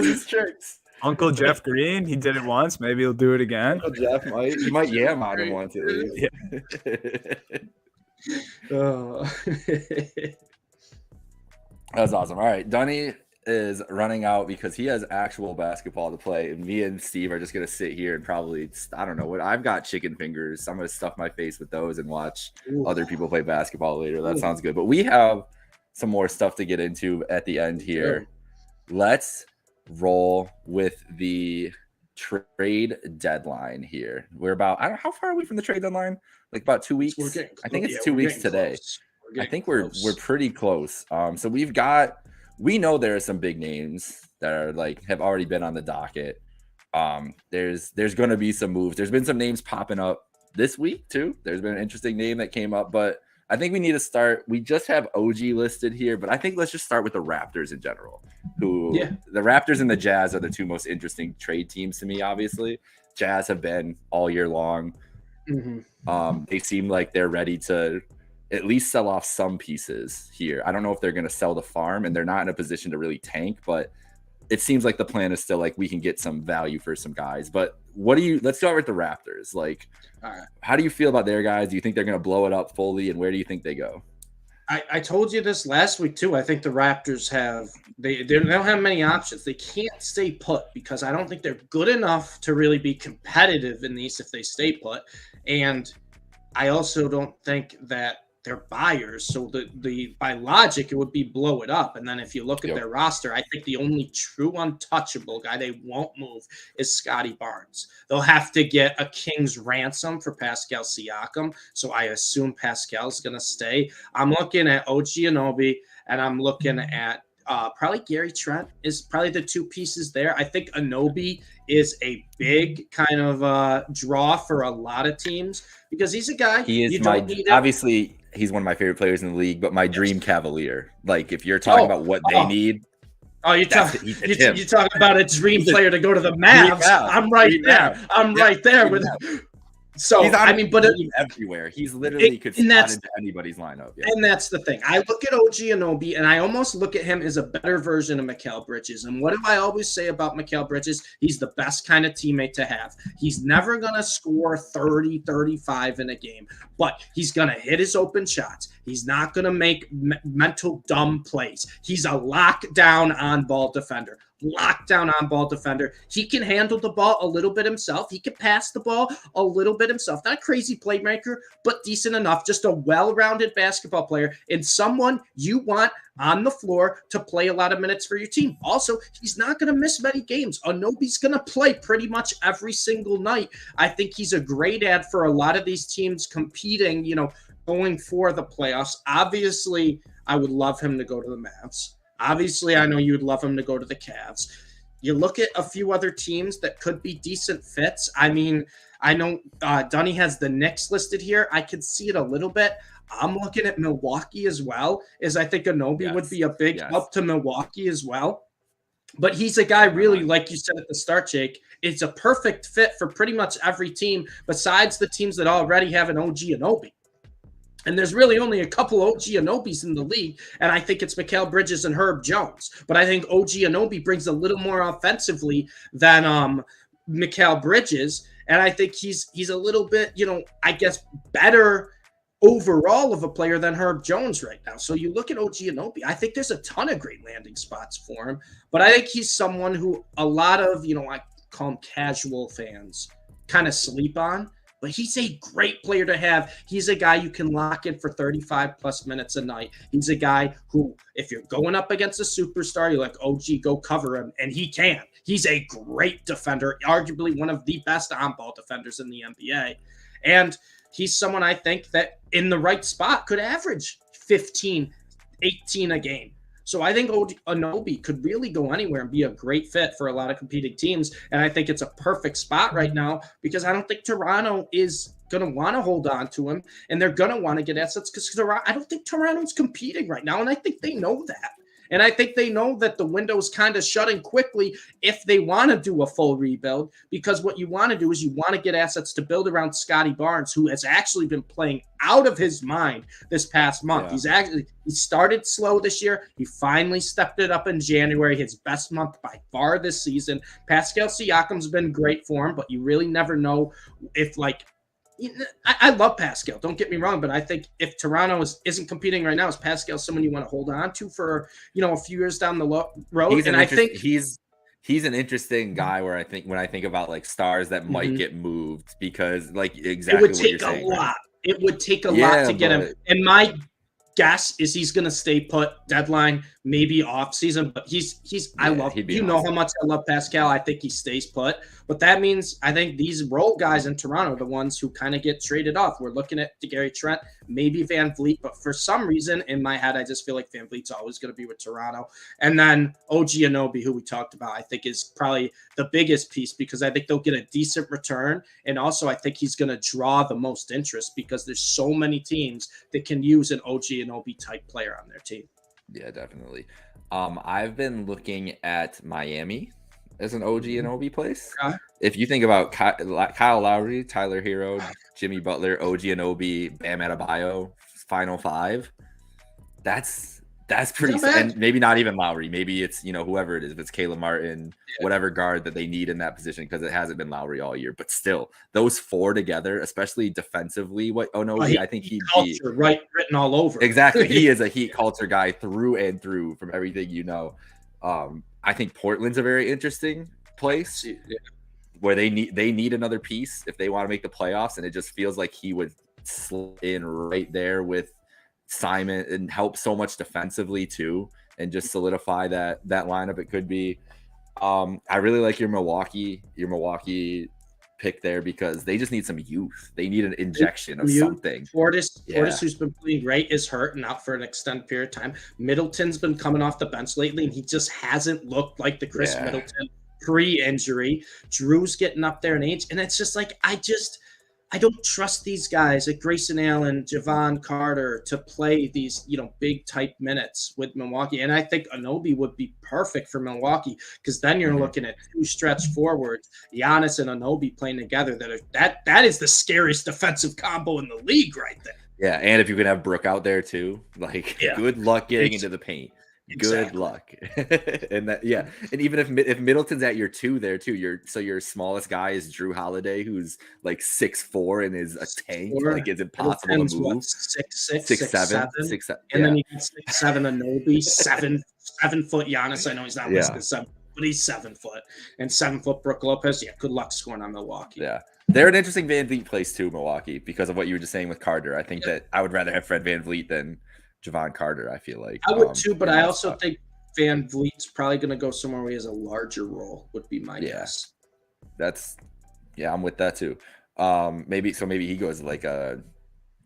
his tricks. Uncle Jeff Green, he did it once. Maybe he'll do it again. Uncle Jeff might yam on him once at least. Yeah. That was awesome. All right, Dunny is running out because he has actual basketball to play, and me and Steve are just gonna sit here and probably, I don't know what, I've got chicken fingers. I'm gonna stuff my face with those and watch other people play basketball later. That sounds good. But we have some more stuff to get into at the end here. Sure. Let's roll with the trade deadline here. We're about, I don't know, how far are we from the trade deadline? Like about 2 weeks. I think it's 2 weeks today. I think we're pretty close. So we know there are some big names that are like have already been on the docket. There's going to be some moves. There's been some names popping up this week too. There's been an interesting name that came up, but I think we need to start. We just have OG listed here, but I think let's just start with the Raptors in general. The Raptors and the Jazz are the two most interesting trade teams to me. Obviously, Jazz have been all year long. Mm-hmm. They seem like they're ready to at least sell off some pieces here. I don't know if they're going to sell the farm, and they're not in a position to really tank, but it seems like the plan is still like we can get some value for some guys. But let's start with the Raptors. Like, All right. how do you feel about their guys? Do you think they're going to blow it up fully? And where do you think they go? I told you this last week too. I think the Raptors they don't have many options. They can't stay put because I don't think they're good enough to really be competitive in these if they stay put. And I also don't think that they're buyers. So by logic, it would be blow it up. And then if you look at their roster, I think the only true untouchable guy they won't move is Scotty Barnes. They'll have to get a king's ransom for Pascal Siakam. So I assume Pascal's going to stay. I'm looking at OG Anunoby, and I'm looking at probably Gary Trent is probably the two pieces there. I think Anunoby is a big kind of draw for a lot of teams because he's a guy. He is obviously he's one of my favorite players in the league, but my dream Cavalier. Like if you're talking about what they need. Oh, you're talking about a dream player to go to the Mavs. I'm right there. I'm right there with. So I mean, but everywhere he's literally could slot into anybody's lineup. Yeah. And that's the thing. I look at OG Anunoby, and I almost look at him as a better version of Mikal Bridges. And what do I always say about Mikal Bridges? He's the best kind of teammate to have. He's never going to score 30, 35 in a game, but he's going to hit his open shots. He's not going to make mental dumb plays. He's a lockdown on-ball defender. Lockdown on-ball defender. He can handle the ball a little bit himself. He can pass the ball a little bit himself. Not a crazy playmaker, but decent enough. Just a well-rounded basketball player and someone you want on the floor to play a lot of minutes for your team. Also, he's not going to miss many games. Anunoby's going to play pretty much every single night. I think he's a great ad for a lot of these teams competing, going for the playoffs. Obviously, I would love him to go to the Mavs. Obviously, I know you'd love him to go to the Cavs. You look at a few other teams that could be decent fits. I mean, I know Dunny has the Knicks listed here. I could see it a little bit. I'm looking at Milwaukee as well, as I think Anunoby would be a big help to Milwaukee as well. But he's a guy really, like you said at the start, Jake, it's a perfect fit for pretty much every team besides the teams that already have an OG Anunoby. And there's really only a couple OG Anubis in the league, and I think it's Mikal Bridges and Herb Jones. But I think OG Anunoby brings a little more offensively than Mikal Bridges, and I think he's a little bit, I guess, better overall of a player than Herb Jones right now. So you look at OG Anunoby, I think there's a ton of great landing spots for him, but I think he's someone who a lot of, I call him casual fans, kind of sleep on. But he's a great player to have. He's a guy you can lock in for 35 plus minutes a night. He's a guy who, if you're going up against a superstar, you're like, oh, gee, go cover him. And he can. He's a great defender, arguably one of the best on-ball defenders in the NBA. And he's someone I think that in the right spot could average 15, 18 a game. So I think Anunoby could really go anywhere and be a great fit for a lot of competing teams. And I think it's a perfect spot right now because I don't think Toronto is going to want to hold on to him and they're going to want to get assets because I don't think Toronto's competing right now. And I think they know that. And I think they know that the window is kind of shutting quickly if they want to do a full rebuild, because what you want to do is you want to get assets to build around Scotty Barnes, who has actually been playing out of his mind this past month. Yeah. He started slow this year. He finally stepped it up in January, his best month by far this season. Pascal Siakam's been great for him, but you really never know if I love Pascal. Don't get me wrong, but I think if Toronto isn't competing right now, is Pascal someone you want to hold on to for a few years down the road? I think he's an interesting guy. Where I think when I think about like stars that might get moved, because exactly it would take a lot. It would take a lot to get him. And my guess is he's going to stay put. Deadline, maybe off season, but he's. I love. Know how much I love Pascal. I think he stays put. But that means I think these role guys in Toronto are the ones who kind of get traded off. We're looking at Gary Trent, maybe Van Vliet, but for some reason in my head, I just feel like Van Vliet's always going to be with Toronto. And then OG Anunoby, who we talked about, I think is probably the biggest piece because I think they'll get a decent return. And also I think he's going to draw the most interest because there's so many teams that can use an OG Anunoby type player on their team. Yeah, definitely. I've been looking at Miami as an OG Anunoby place. If you think about Kyle Lowry, Tyler Hero, Jimmy Butler, OG Anunoby, Bam Adebayo, Final Five, that's That's pretty, Not bad. and maybe not even Lowry. Maybe it's, whoever it is, if it's Caleb Martin, whatever guard that they need in that position, because it hasn't been Lowry all year. But still, those four together, especially defensively, I think he'd be written all over. Exactly. He is a Heat culture guy through and through from everything I think Portland's a very interesting place where they need another piece if they want to make the playoffs, and it just feels like he would slip in right there with Simon and help so much defensively too, and just solidify that lineup. It could be. I really like your Milwaukee pick there because they just need some youth. They need an injection of something. Portis, who's been playing great, is hurt and out for an extended period of time. Middleton's been coming off the bench lately, and he just hasn't looked like the Chris Middleton pre-injury. Drew's getting up there in age, and it's just like I don't trust these guys like Grayson Allen, Javon Carter to play these, big type minutes with Milwaukee. And I think Anunoby would be perfect for Milwaukee because then you're looking at two stretch forwards, Giannis and Anunoby playing together. That is the scariest defensive combo in the league right there. Yeah, and if you can have Brooke out there too, good luck getting into the paint. Good luck. And and even if Middleton's at your 2 there too, your smallest guy is Drew Holiday, who's like 6'4" and is a tank. Like it's impossible to move. 6'6", 6'7", 6'7", and then you got 6'7" Anunoby, 7 foot Giannis. I know he's not listed 7, but he's 7 foot, and 7 foot Brook Lopez. Yeah, good luck scoring on Milwaukee. Yeah. They're an interesting Van Vliet place too, Milwaukee, because of what you were just saying with Carter. I think that I would rather have Fred Van Vliet than Javon Carter. I feel like I would too, but I also think Van Vliet's probably going to go somewhere where he has a larger role. Would be my guess. I'm with that too. Maybe he goes to like a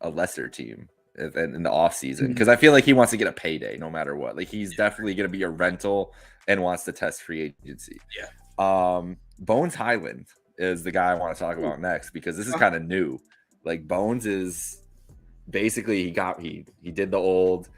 lesser team in the off season because I feel like he wants to get a payday no matter what. Like he's definitely going to be a rental and wants to test free agency. Yeah. Bones Highland is the guy I want to talk about next because this is kind of new. Like Bones is. Basically, he did the old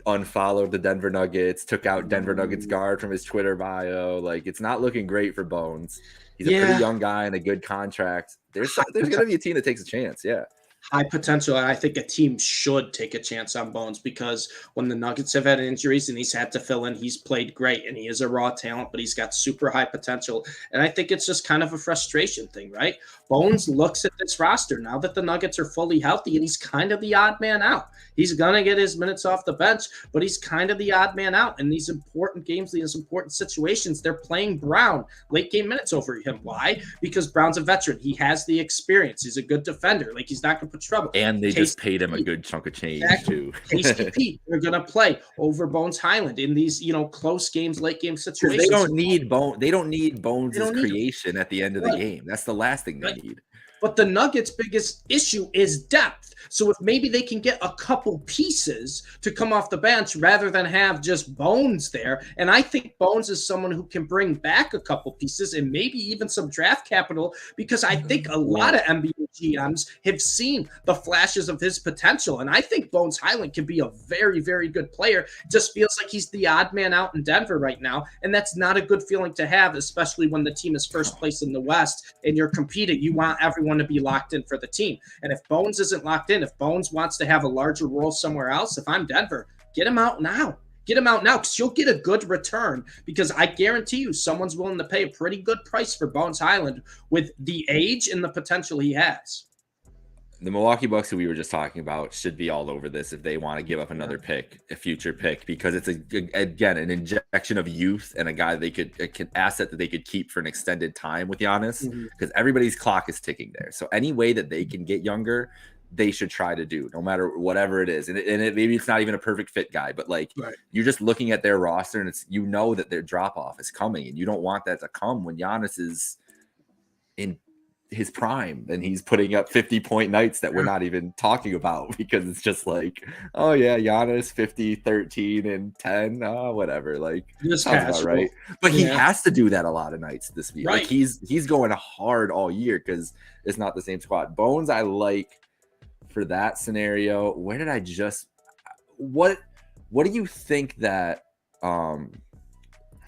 unfollowed the Denver Nuggets, took out Denver Nuggets guard from his Twitter bio. Like it's not looking great for Bones. He's a pretty young guy and a good contract. There's going to be a team that takes a chance. Yeah. High potential, and I think a team should take a chance on Bones because when the Nuggets have had injuries and he's had to fill in, he's played great, and he is a raw talent, but he's got super high potential, and I think it's just kind of a frustration thing, right? Bones looks at this roster now that the Nuggets are fully healthy, and he's kind of the odd man out. He's going to get his minutes off the bench, but he's kind of the odd man out in these important games, these important situations. They're playing Brown late game minutes over him. Why? Because Brown's a veteran. He has the experience. He's a good defender. Like he's not going to put trouble. And they just paid him a good chunk of change too. KCP, they're going to play over Bones Highland in these, close games, late game situations. They don't need Bones' creation at the end of the game. That's the last thing they need. But the Nuggets' biggest issue is depth. So if maybe they can get a couple pieces to come off the bench rather than have just Bones there. And I think Bones is someone who can bring back a couple pieces and maybe even some draft capital because I think a lot of NBA GMs have seen the flashes of his potential. And I think Bones Highland can be a very, very good player. It just feels like he's the odd man out in Denver right now. And that's not a good feeling to have, especially when the team is first place in the West and you're competing. You want everyone to be locked in for the team. And if Bones isn't locked in, if Bones wants to have a larger role somewhere else, if I'm Denver, get him out now. Get him out now because you'll get a good return because I guarantee you someone's willing to pay a pretty good price for Bones Highland with the age and the potential he has. The Milwaukee Bucks, who we were just talking about, should be all over this if they want to give up another pick, a future pick, because it's again an injection of youth and a guy an asset that they could keep for an extended time with Giannis, because everybody's clock is ticking there. So any way that they can get younger, they should try to do, no matter whatever it is. And maybe it's not even a perfect fit guy, but you're just looking at their roster and it's that their drop off is coming, and you don't want that to come when Giannis is in his prime and he's putting up 50-point nights that we're not even talking about because it's just like, oh yeah, Giannis 50, 13, and 10, whatever. Like sounds about right. But he has to do that a lot of nights this year. Right. Like he's going hard all year because it's not the same squad. Bones, I like for that scenario. Where did I just what do you think that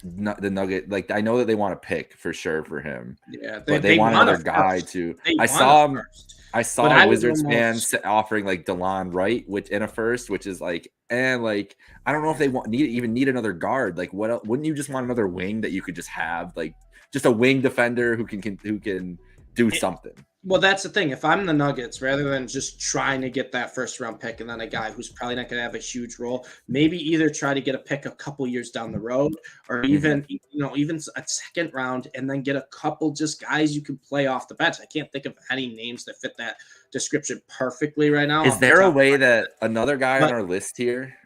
the Nugget, like I know that they want to pick for sure for him. Yeah, but they want another guy to. I saw Wizards fans offering like DeLon Wright, which in a first, which is like, and like I don't know if they need another guard. Like, what else? Wouldn't you just want another wing that you could just have, like just a wing defender who can do something? Well, that's the thing. If I'm the Nuggets, rather than just trying to get that first round pick and then a guy who's probably not going to have a huge role, maybe either try to get a pick a couple years down the road, or even even a second round, and then get a couple just guys you can play off the bench. I can't think of any names that fit that description perfectly right now. Is there a way that another guy on our list here,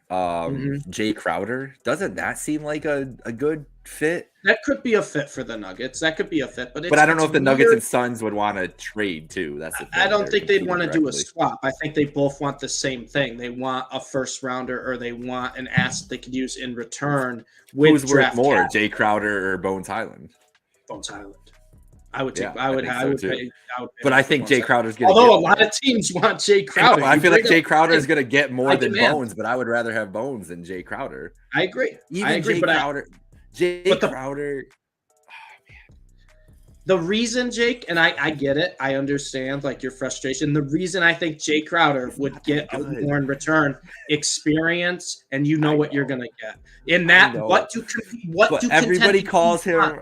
Jay Crowder, doesn't that seem like a good fit? That could be a fit for the Nuggets. That could be a fit, but I don't know if the Nuggets and Suns would want to trade too. That's the thing. I don't think they'd want to do a swap. I think they both want the same thing. They want a first rounder, or they want an asset they could use in return. Who's worth more, Jay Crowder or Bones Highland? Bones Highland. I would take. Yeah, I would pay. But I think Jay Crowder's going to. Although a lot of teams want Jay Crowder, I feel like Jay Crowder is going to get more than Bones, but I would rather have Bones than Jay Crowder. I agree. Crowder. The reason, Jake, and I get it, I understand like your frustration. The reason I think Jay Crowder would get more in return, experience, and what you're gonna get in that. Everybody calls him.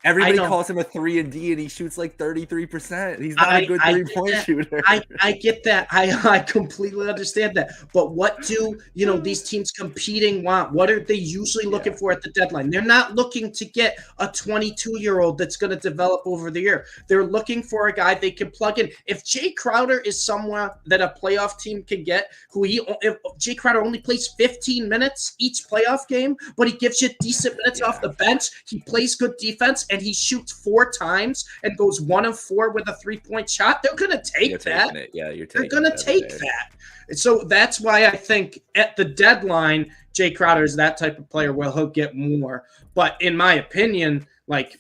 Everybody calls him a 3-and-D, and he shoots like 33%. He's not a good 3-point shooter. I get that. I completely understand that. But what do these teams competing want? What are they usually looking for at the deadline? They're not looking to get a 22-year-old that's going to develop over the year. They're looking for a guy they can plug in. If Jay Crowder is somewhere that a playoff team can get, if Jay Crowder only plays 15 minutes each playoff game, but he gives you decent minutes off the bench, he plays good defense, and he shoots 4 times and goes 1 of 4 with a 3-point shot, they're going to take that. They're going to take that. And so that's why I think at the deadline, Jay Crowder is that type of player where he'll get more. But in my opinion, like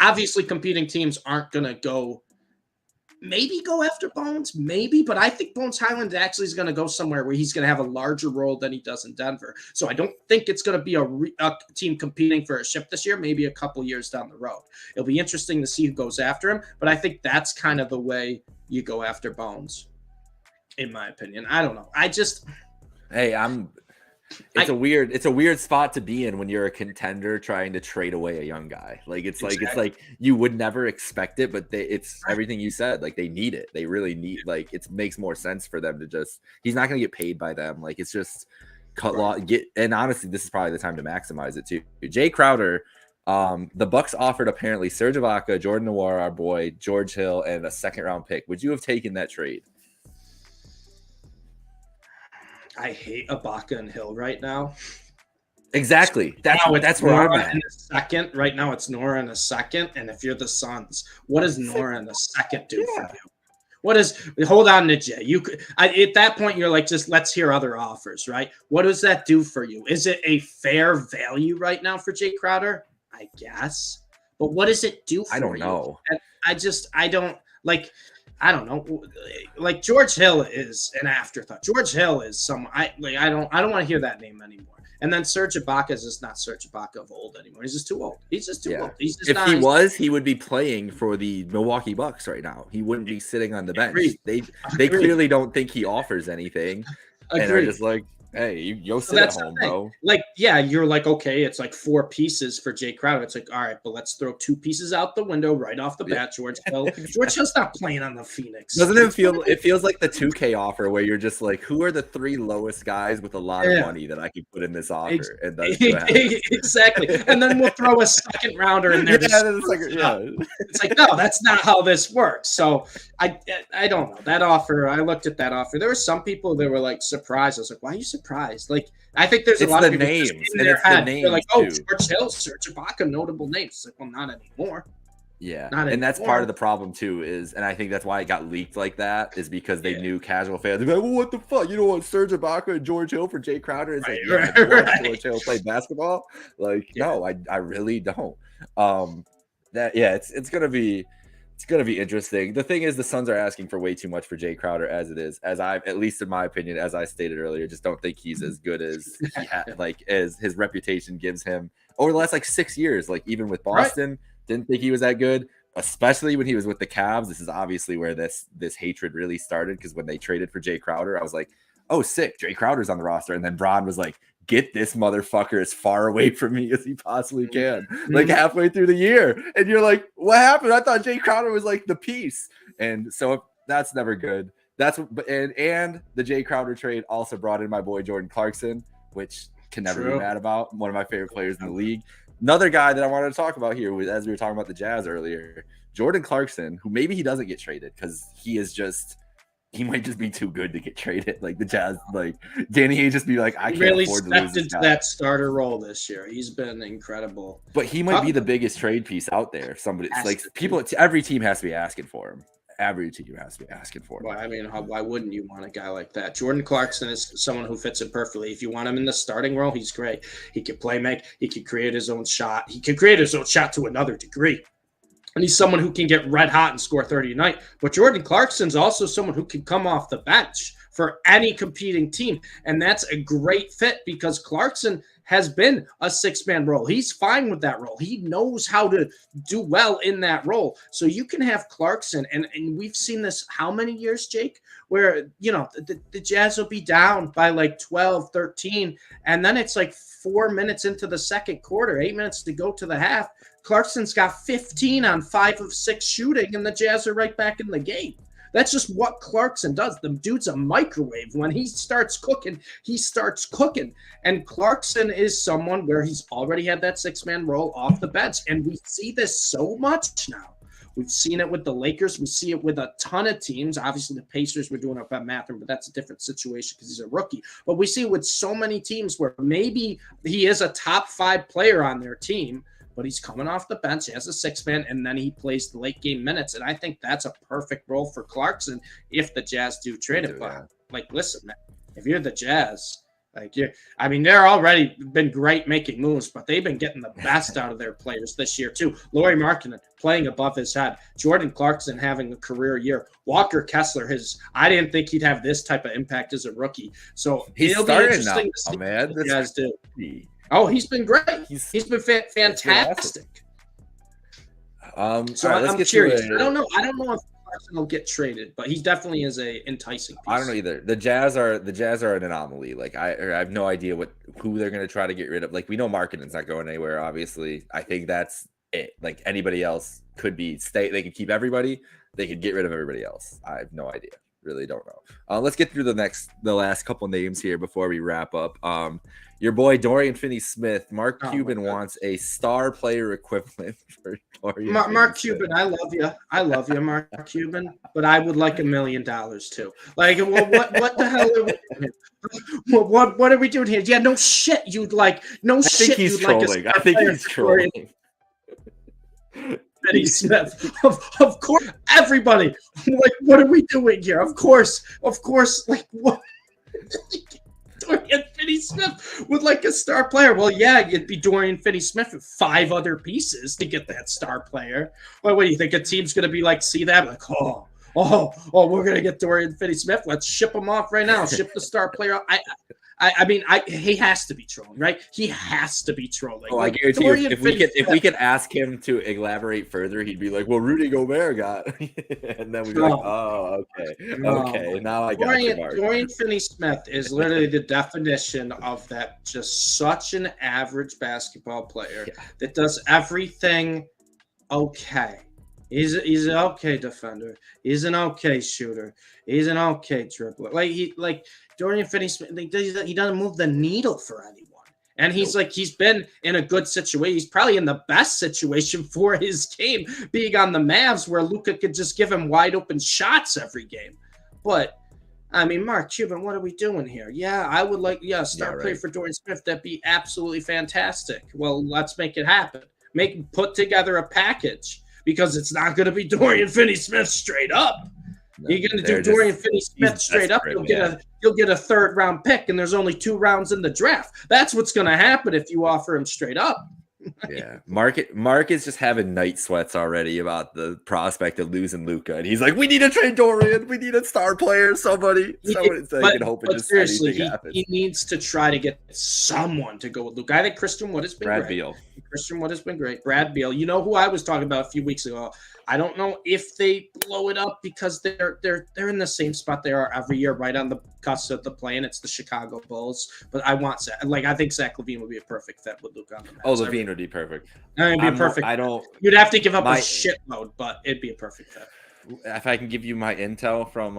obviously competing teams aren't going to go after Bones, but I think Bones Highland actually is going to go somewhere where he's going to have a larger role than he does in Denver. So I don't think it's going to be a team competing for a ship this year, maybe a couple years down the road. It'll be interesting to see who goes after him, but I think that's kind of the way you go after Bones, in my opinion. I don't know. It's a weird spot to be in when you're a contender trying to trade away a young guy. Like it's like you would never expect it, but it's everything you said. Like they need it. They really need. Like it makes more sense for them to just. He's not going to get paid by them. Like it's just cut law. And honestly, this is probably the time to maximize it too. Jay Crowder. The Bucks offered apparently Serge Ibaka, Jordan Nwora, our boy, George Hill, and a 2nd-round pick. Would you have taken that trade? I hate Ibaka and Hill right now. Exactly. That's where I'm at. In a second. Right now, it's Nora in a second. And if you're the Suns, what does Nora in a second do for you? Hold on to Jay. At that point, you're like, just let's hear other offers, right? What does that do for you? Is it a fair value right now for Jay Crowder? I guess. But what does it do for you? I don't know. I don't know. Like George Hill is an afterthought. George Hill is someone I don't want to hear that name anymore. And then Serge Ibaka is just not Serge Ibaka of old anymore. He's just too old. He's just too old. He would be playing for the Milwaukee Bucks right now. He wouldn't be sitting on the bench. They clearly don't think he offers anything. And they're just like, hey, you'll sit at home, bro. Like, yeah, you're like, okay, it's like 4 pieces for Jay Crowder. It's like, all right, but let's throw 2 pieces out the window right off the bat. George Hill. George Hill's not playing on the Phoenix. Doesn't it feel? It feels like the 2K offer where you're just like, who are the 3 lowest guys with a lot of money that I could put in this offer? And that's exactly. And then we'll throw a 2nd rounder in there. It's like, no, that's not how this works. So I don't know that offer. I looked at that offer. There were some people that were like surprised. I was like, why are you surprised? Like, I think there's a lot of people names in their head. They're like, oh, George Hill, Serge Ibaka, notable names. It's like, well, not anymore. Yeah, and that's part of the problem too. And I think that's why it got leaked like that. Is because they knew casual fans. They're like, well, what the fuck? You don't want Serge Ibaka and George Hill for Jay Crowder? It's George Hill play basketball? Like, no, I really don't. It's gonna be. It's going to be interesting. The thing is, the Suns are asking for way too much for Jay Crowder as it is. At least in my opinion, as I stated earlier, just don't think he's as good as as his reputation gives him. over the last like 6 years. Like even with Right. Boston, didn't think he was that good, especially when he was with the Cavs. This is obviously where this hatred really started, because when they traded for Jay Crowder, I was like, oh, sick, Jay Crowder's on the roster. And then Bron was like, get this motherfucker as far away from me as he possibly can, like halfway through the year. And you're like, what happened? I thought Jay Crowder was like the piece. And so that's never good. That's and the Jay Crowder trade also brought in my boy Jordan Clarkson, which can never be mad about. One of my favorite players in the league. Another guy that I wanted to talk about here was, as we were talking about the Jazz earlier, Jordan Clarkson, who maybe he doesn't get traded because he might just be too good to get traded. Like the Jazz, like Danny Ainge just be like, I can't really afford to lose stepped this into guy. that starter role this year. He's been incredible. But he might be the biggest trade piece out there. Somebody like people, every team has to be asking for him. Every team has to be asking for him. Well, I mean, why wouldn't you want a guy like that? Jordan Clarkson is someone who fits it perfectly. If you want him in the starting role, he's great. He can play make. He can create his own shot. He can create his own shot to another degree. And he's someone who can get red hot and score 30 a night. But Jordan Clarkson's also someone who can come off the bench for any competing team. And that's a great fit because Clarkson has been a six-man role. He's fine with that role. He knows how to do well in that role. So you can have Clarkson, and we've seen this how many years, Jake, where, you know, the Jazz will be down by like 12, 13, and then it's like 4 minutes into the second quarter, 8 minutes to go to the half. Clarkson's got 15 on 5 of 6 shooting, and the Jazz are right back in the game. That's just what Clarkson does. The dude's a microwave. When he starts cooking, he starts cooking. And Clarkson is someone where he's already had that six-man role off the bench. And we see this so much now. We've seen it with the Lakers. We see it with a ton of teams. Obviously, the Pacers were doing it with Mathurin, but that's a different situation because he's a rookie. But we see it with so many teams where maybe he is a top 5 player on their team, but he's coming off the bench as a six-man, and then he plays the late game minutes. And I think that's a perfect role for Clarkson if the Jazz do trade him. But like, listen, man, if you're the Jazz, they're already been great making moves, but they've been getting the best out of their players this year too. Lauri Markkanen playing above his head, Jordan Clarkson having a career year, Walker Kessler. I didn't think he'd have this type of impact as a rookie. So he's starting now, to see man. What the Jazz do. Oh, he's been great. He's been fantastic. Awesome. So I'm curious. I don't know if Clarkson will get traded, but he definitely is a enticing piece. I don't know either. The Jazz are an anomaly. Like I have no idea who they're going to try to get rid of. Like we know Markkanen's not going anywhere. Obviously, I think that's it. Like anybody else could stay. They could keep everybody. They could get rid of everybody else. I have no idea. Really don't know. Let's get through the last couple names here before we wrap up. Your boy Dorian Finney-Smith, Mark Cuban wants a star player equivalent for Dorian. Mark Cuban, I love you, Mark Cuban. But I would like $1 million too. Like, what the hell are we doing here? What are we doing here? Yeah, no shit. You'd like no shit. I think he's trolling. I think he's trolling. Finney Smith. Of course, everybody. Like, what are we doing here? Of course. Like, what? Dorian Finney-Smith with like a star player. Well, yeah, it'd be Dorian Finney-Smith with 5 other pieces to get that star player. Well, what do you think? A team's going to be like, see that? Like, oh, we're going to get Dorian Finney-Smith. Let's ship him off right now. Ship the star player. He has to be trolling, right? He has to be trolling. Oh, I guarantee you, if we could ask him to elaborate further, he'd be like, "Well, Rudy Gobert got," and then we'd be like, "Oh, okay, now I got you, Mark." Dorian Finney-Smith is literally the definition of that. Just such an average basketball player that does everything okay. He's an okay defender. He's an okay shooter. He's an okay dribbler. Dorian Finney-Smith, he doesn't move the needle for anyone. And he's been in a good situation. He's probably in the best situation for his game, being on the Mavs where Luka could just give him wide open shots every game. But I mean, Mark Cuban, what are we doing here? Yeah, I would star player for Dorian Smith. That'd be absolutely fantastic. Well, let's make it happen. Put together a package because it's not going to be Dorian Finney-Smith straight up. You're going to do Dorian Finney-Smith straight up. You'll get a 3rd round pick, and there's only 2 rounds in the draft. That's what's going to happen if you offer him straight up. Yeah, Mark is just having night sweats already about the prospect of losing Luca, and he's like, "We need to trade Dorian. We need a star player. Somebody so he can hope it just seriously, anything happens." He needs to try to get someone to go with Luca. I think Christian Wood has been Brad great. Beal. Christian Wood has been great. Brad Beal. You know who I was talking about a few weeks ago? I don't know if they blow it up because they're in the same spot they are every year, right on the cusp of the play-in. It's the Chicago Bulls. But I think Zach LaVine would be a perfect fit with Luka on the Mavs. Oh, LaVine would be perfect. It'd be a perfect. I don't. You'd have to give up a shitload, but it'd be a perfect fit. If I can give you my intel from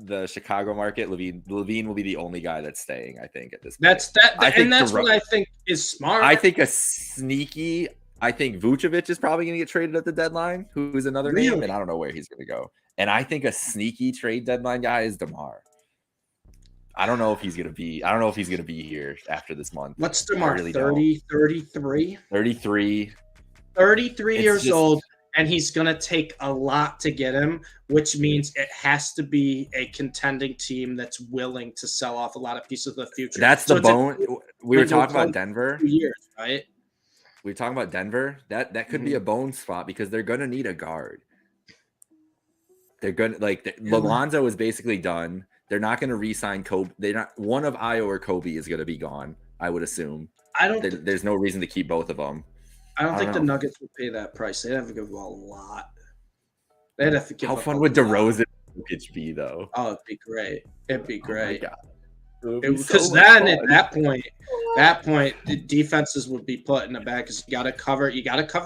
the Chicago market, LaVine will be the only guy that's staying. I think at this point. That's what I think is smart. I think I think Vucevic is probably going to get traded at the deadline, who's another name, and I don't know where he's going to go. And I think a sneaky trade deadline guy is DeMar. I don't know if he's going to be here after this month. What's DeMar? Really 30, 33? 33. 33 years old, and he's going to take a lot to get him, which means it has to be a contending team that's willing to sell off a lot of pieces of the future. That's the bone. We were talking about Denver. 2 years, right? We were talking about Denver. That could be a bone spot because they're going to need a guard. They're going to Lonzo is basically done. They're not going to re-sign Kobe. One of Io or Kobe is going to be gone, I would assume. There's no reason to keep both of them. I don't think the Nuggets would pay that price. They'd have to give a lot. They'd have to give. How fun would DeRozan be though? Oh, it'd be great. It'd be great. Because then at that point, the defenses would be put in the back because you got to cover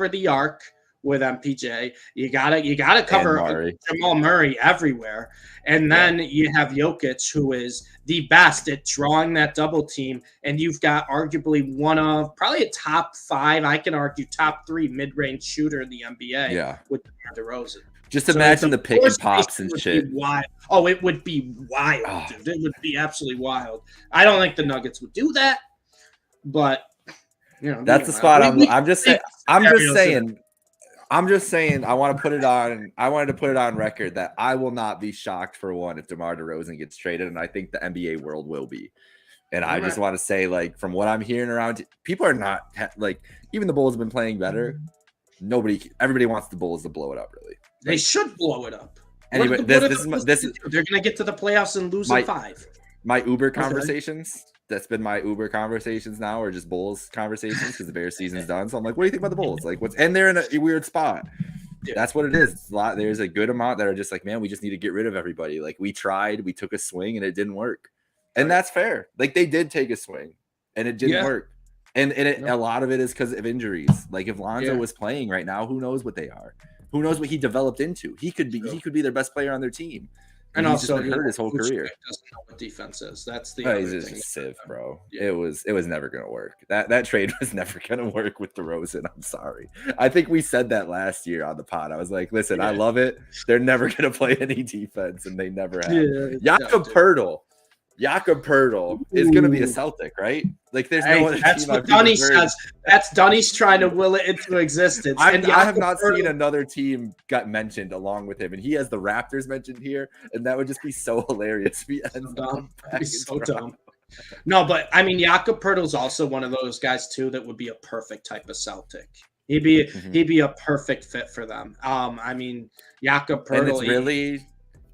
the arc with MPJ. You gotta cover Jamal Murray everywhere, and then you have Jokic, who is the best at drawing that double team, and you've got arguably one of probably a top 5, I can argue top 3 mid-range shooter in the NBA. Yeah, with DeMar DeRozan. Just imagine the pick and pops and shit. Oh, it would be wild, dude. It would be absolutely wild. I don't think the Nuggets would do that, but that's the spot. I'm just saying. I want to put it on. I wanted to put it on record that I will not be shocked for one if DeMar DeRozan gets traded, and I think the NBA world will be. And I just want to say, from what I'm hearing around, people are not even the Bulls have been playing better. Everybody wants the Bulls to blow it up. Really, they should blow it up. Anyway, they're going to get to the playoffs and lose in 5. My Uber conversations. That's been my Uber conversations now, or just Bulls conversations because the Bears season's done. So I'm like, what do you think about the Bulls? And they're in a weird spot. Yeah. That's what it is. There's a good amount that are just like, man, we just need to get rid of everybody. We tried, we took a swing and it didn't work. And that's fair. They did take a swing and it didn't work. And a lot of it is because of injuries. If Lonzo was playing right now, who knows what they are? Who knows what he developed into? He could be their best player on their team. And he's also just been hurt his whole career. Doesn't know what defense is. That's the he's just a sieve, bro. Yeah. It was never gonna work. That trade was never gonna work with DeRozan. I'm sorry. I think we said that last year on the pod. I was like, listen, I love it. They're never gonna play any defense, and they never have. Jakob Poeltl is going to be a Celtic, right? There's no other that's team. What Dunny says. That's Dunny's trying to will it into existence. I have not seen another team got mentioned along with him, and he has the Raptors mentioned here, and that would just be so hilarious. So dumb. No, but I mean, Jakob Poeltl is also one of those guys too that would be a perfect type of Celtic. He'd be a perfect fit for them. I mean, Jakob Poeltl.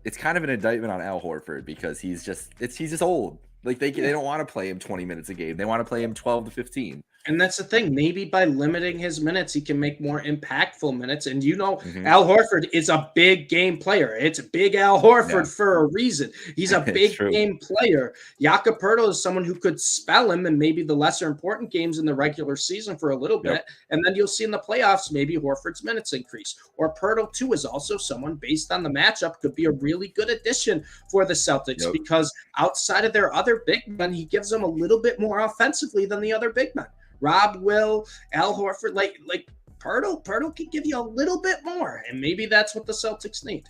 It's kind of an indictment on Al Horford because he's just old. They don't want to play him 20 minutes a game. They want to play him 12 to 15. And that's the thing. Maybe by limiting his minutes, he can make more impactful minutes. And Al Horford is a big game player. It's big Al Horford for a reason. He's a big game player. Jakob Poeltl is someone who could spell him in maybe the lesser important games in the regular season for a little bit. And then you'll see in the playoffs, maybe Horford's minutes increase. Or Poeltl, too, is also someone based on the matchup could be a really good addition for the Celtics because outside of their other big men, he gives them a little bit more offensively than the other big men. Rob Will, Al Horford, Poeltl can give you a little bit more, and maybe that's what the Celtics need.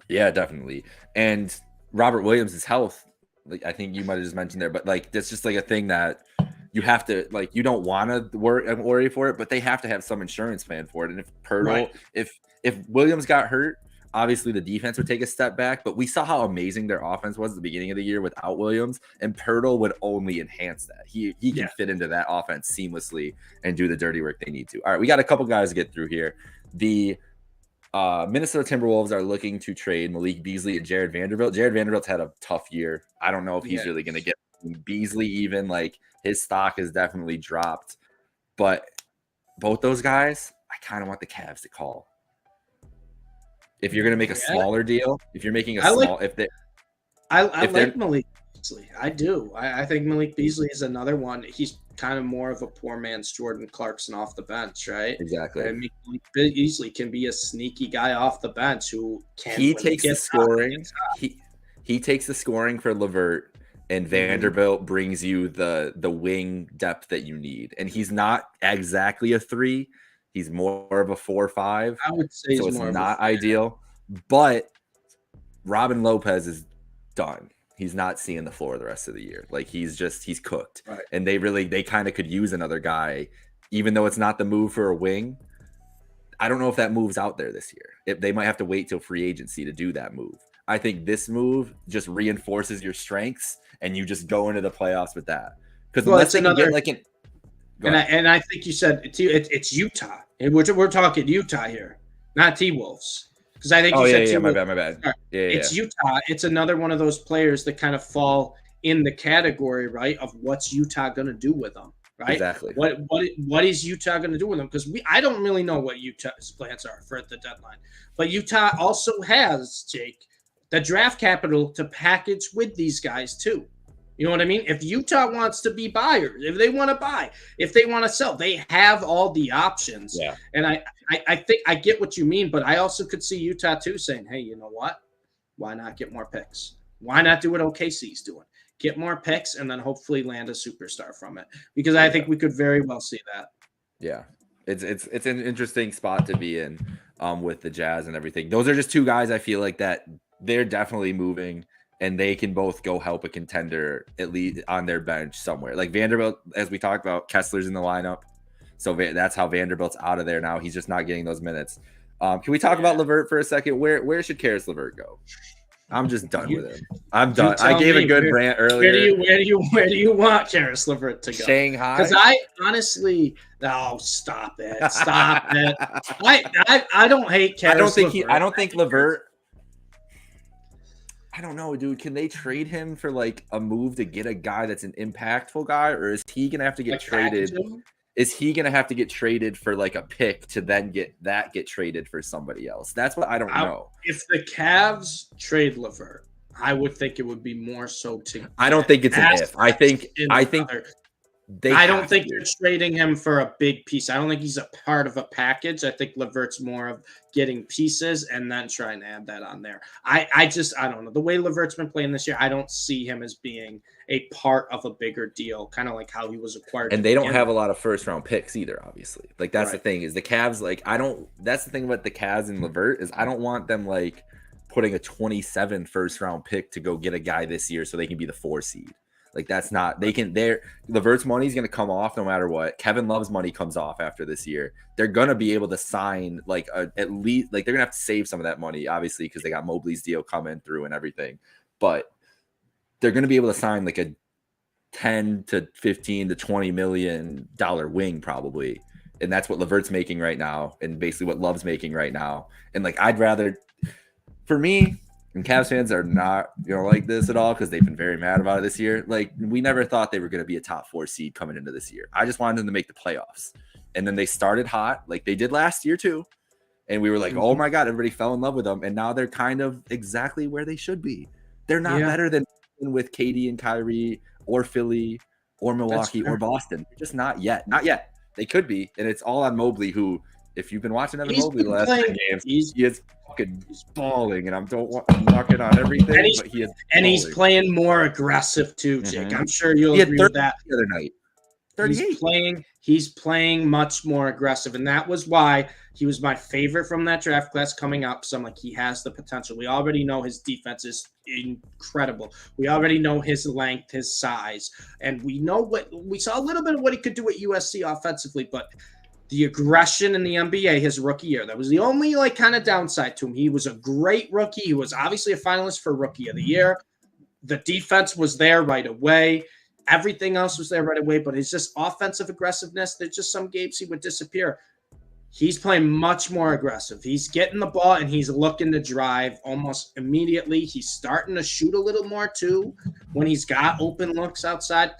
Yeah, definitely. And Robert Williams' health, I think you might have just mentioned there, but that's just a thing that you have to you don't want to worry for it, but they have to have some insurance plan for it. And if Poeltl, if Williams got hurt, obviously the defense would take a step back, but we saw how amazing their offense was at the beginning of the year without Williams, and Pirtle would only enhance that. He can fit into that offense seamlessly and do the dirty work they need to. All right, we got a couple guys to get through here. The Minnesota Timberwolves are looking to trade Malik Beasley and Jared Vanderbilt. Jared Vanderbilt's had a tough year. I don't know if he's really going to get Beasley even. Like, his stock has definitely dropped. But both those guys, I kind of want the Cavs to call. If you're going to make a smaller deal, if you're making a small, I like Malik Beasley. I do. I think Malik Beasley is another one. He's kind of more of a poor man's Jordan Clarkson off the bench, right? Exactly. I mean, Malik Beasley can be a sneaky guy off the bench who can. He takes the scoring. He takes the scoring for LeVert, and Vanderbilt brings you the wing depth that you need. And he's not exactly a 3. He's more of a 4-5. I would say so. It's not ideal. But Robin Lopez is done. He's not seeing the floor the rest of the year. Like, he's cooked. Right. And they kind of could use another guy, even though it's not the move for a wing. I don't know if that move's out there this year. They might have to wait till free agency to do that move. I think this move just reinforces your strengths, and you just go into the playoffs with that. Because unless they can get like an and I think you said it's Utah. We're talking Utah here, not T-Wolves. Because I think you said my bad. It's Utah. It's another one of those players that kind of fall in the category, right, of what's Utah going to do with them, right? Exactly. What is Utah going to do with them? Because I don't really know what Utah's plans are for the deadline. But Utah also has, Jake, the draft capital to package with these guys too. You know what I mean? If Utah wants to be buyers, if they want to buy, if they want to sell, they have all the options. Yeah. And I think I get what you mean, but I also could see Utah too saying, hey, you know what? Why not get more picks? Why not do what OKC's doing? Get more picks and then hopefully land a superstar from it. Because I think we could very well see that. Yeah. It's an interesting spot to be in with the Jazz and everything. Those are just two guys I feel like that they're definitely moving, and they can both go help a contender at least on their bench somewhere. Like Vanderbilt, as we talked about, Kessler's in the lineup. So that's how Vanderbilt's out of there now. He's just not getting those minutes. Can we talk about LeVert for a second? Where should Karis LeVert go? I'm just done with him. I'm done. I gave a good rant earlier. Where do you want Karis LeVert to go? Shanghai. Because I honestly, stop it. I don't hate Karis. I don't think LeVert. I don't know, dude. Can they trade him for like a move to get a guy that's an impactful guy, or is he gonna have to get traded? Is he gonna have to get traded for like a pick to then get traded for somebody else? That's what I don't know. If the Cavs trade LeVert, I would think it would be more so to. I don't think it's an if. I think I don't think they're trading him for a big piece. I don't think he's a part of a package. I think LeVert's more of getting pieces and then trying to add that on there. I don't know. The way LeVert's been playing this year, I don't see him as being a part of a bigger deal, kind of like how he was acquired. And they don't have a lot of first round picks either, obviously. Like that's the thing is the Cavs, like that's the thing about the Cavs and LeVert is I don't want them like putting a 27 first round pick to go get a guy this year so they can be the 4 seed. Like that's not LeVert's money is going to come off no matter what. Kevin Love's money comes off after this year. They're going to be able to sign like at least like they're going to have to save some of that money, obviously, because they got Mobley's deal coming through and everything. But they're going to be able to sign like a 10 to 15 to 20 million dollar wing probably. And that's what LeVert's making right now and basically what Love's making right now. And like I'd rather for me, and Cavs fans are not, like this at all because they've been very mad about it this year. Like, we never thought they were going to be a top 4 seed coming into this year. I just wanted them to make the playoffs. And then they started hot like they did last year too. And we were like, oh my God, everybody fell in love with them. And now they're kind of exactly where they should be. They're not better than with KD and Kyrie or Philly or Milwaukee or Boston. They're just not yet. Not yet. They could be. And it's all on Mobley who, if you've been watching Evan Mobley the last 10 games, he is fucking balling, and I'm knocking on everything. He's playing more aggressive too, Jake. I'm sure you'll agree with that. The other night, 38. He's playing much more aggressive, and that was why he was my favorite from that draft class coming up. So I'm like, he has the potential. We already know his defense is incredible. We already know his length, his size, and we know we saw a little bit of what he could do at USC offensively, but the aggression in the NBA his rookie year. That was the only like kind of downside to him. He was a great rookie. He was obviously a finalist for Rookie of the Year. The defense was there right away. Everything else was there right away, but it's just offensive aggressiveness. There's just some games he would disappear. He's playing much more aggressive. He's getting the ball and he's looking to drive almost immediately. He's starting to shoot a little more too when he's got open looks outside.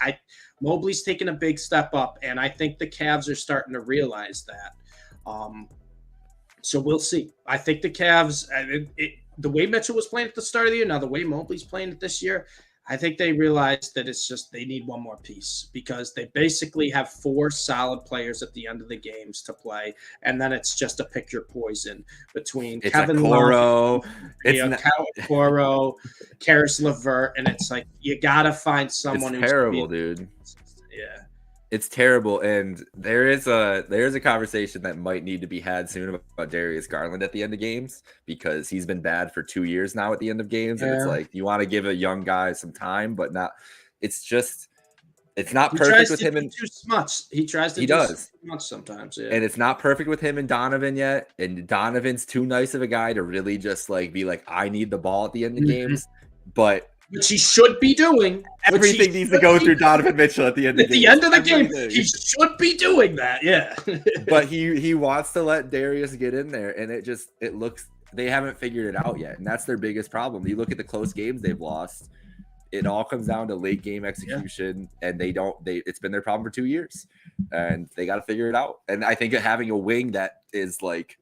Mobley's taking a big step up, and I think the Cavs are starting to realize that. So we'll see. I think the Cavs, the way Mitchell was playing at the start of the year, now the way Mobley's playing it this year, I think they realized that it's just they need one more piece because they basically have 4 solid players at the end of the games to play, and then it's just a pick your poison between Kevin Love, Coro, Karis LeVert, and it's like you gotta find someone who's terrible, dude. Yeah. It's terrible, and there is a conversation that might need to be had soon about Darius Garland at the end of games because he's been bad for 2 years now at the end of games, and it's like you want to give a young guy some time, but not. It's not perfect with him and too much. He tries to. He does too much sometimes, yeah. And it's not perfect with him and Donovan yet. And Donovan's too nice of a guy to really just like be like, I need the ball at the end of games, but. Which he should be doing. Everything needs to go through Donovan Mitchell at the end of the game. At the end of the game, he should be doing that, yeah. But he wants to let Darius get in there, and it looks they haven't figured it out yet, and that's their biggest problem. You look at the close games they've lost; it all comes down to late game execution, and it's been their problem for 2 years, and they got to figure it out. And I think having a wing that is like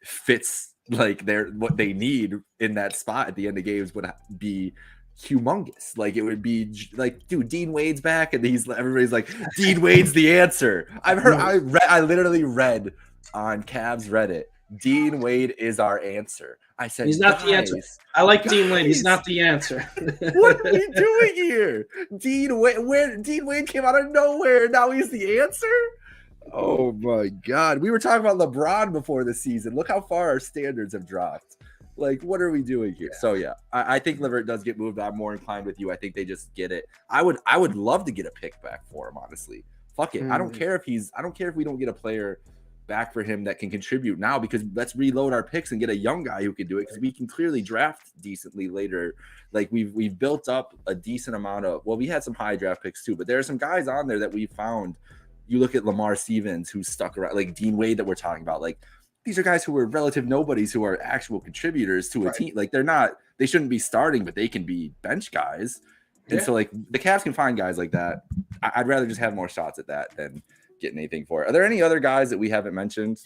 fits. Like what they need in that spot at the end of games would be humongous. Like it would be like, dude, Dean Wade's back, and everybody's like, Dean Wade's the answer. I literally read on Cavs Reddit, Dean Wade is our answer. I said he's not the answer. I like Dean Wade. He's not the answer. What are we doing here? Dean Wade came out of nowhere. Now he's the answer. Oh my God. We were talking about LeBron before the season. Look how far our standards have dropped. Like, what are we doing here? So yeah, I think LeVert does get moved. I'm more inclined with you. I think they just get it. I would love to get a pick back for him, honestly. Fuck it. I don't care if we don't get a player back for him that can contribute now, because let's reload our picks and get a young guy who can do it, because we can clearly draft decently later. Like we've built up a decent amount of, well, we had some high draft picks too, but there are some guys on there that we found. You look at Lamar Stevens, who's stuck around, like Dean Wade that we're talking about. Like these are guys who are relative nobodies who are actual contributors to a team. Like they shouldn't be starting, but they can be bench guys. And so like the Cavs can find guys like that. I'd rather just have more shots at that than getting anything for it. Are there any other guys that we haven't mentioned?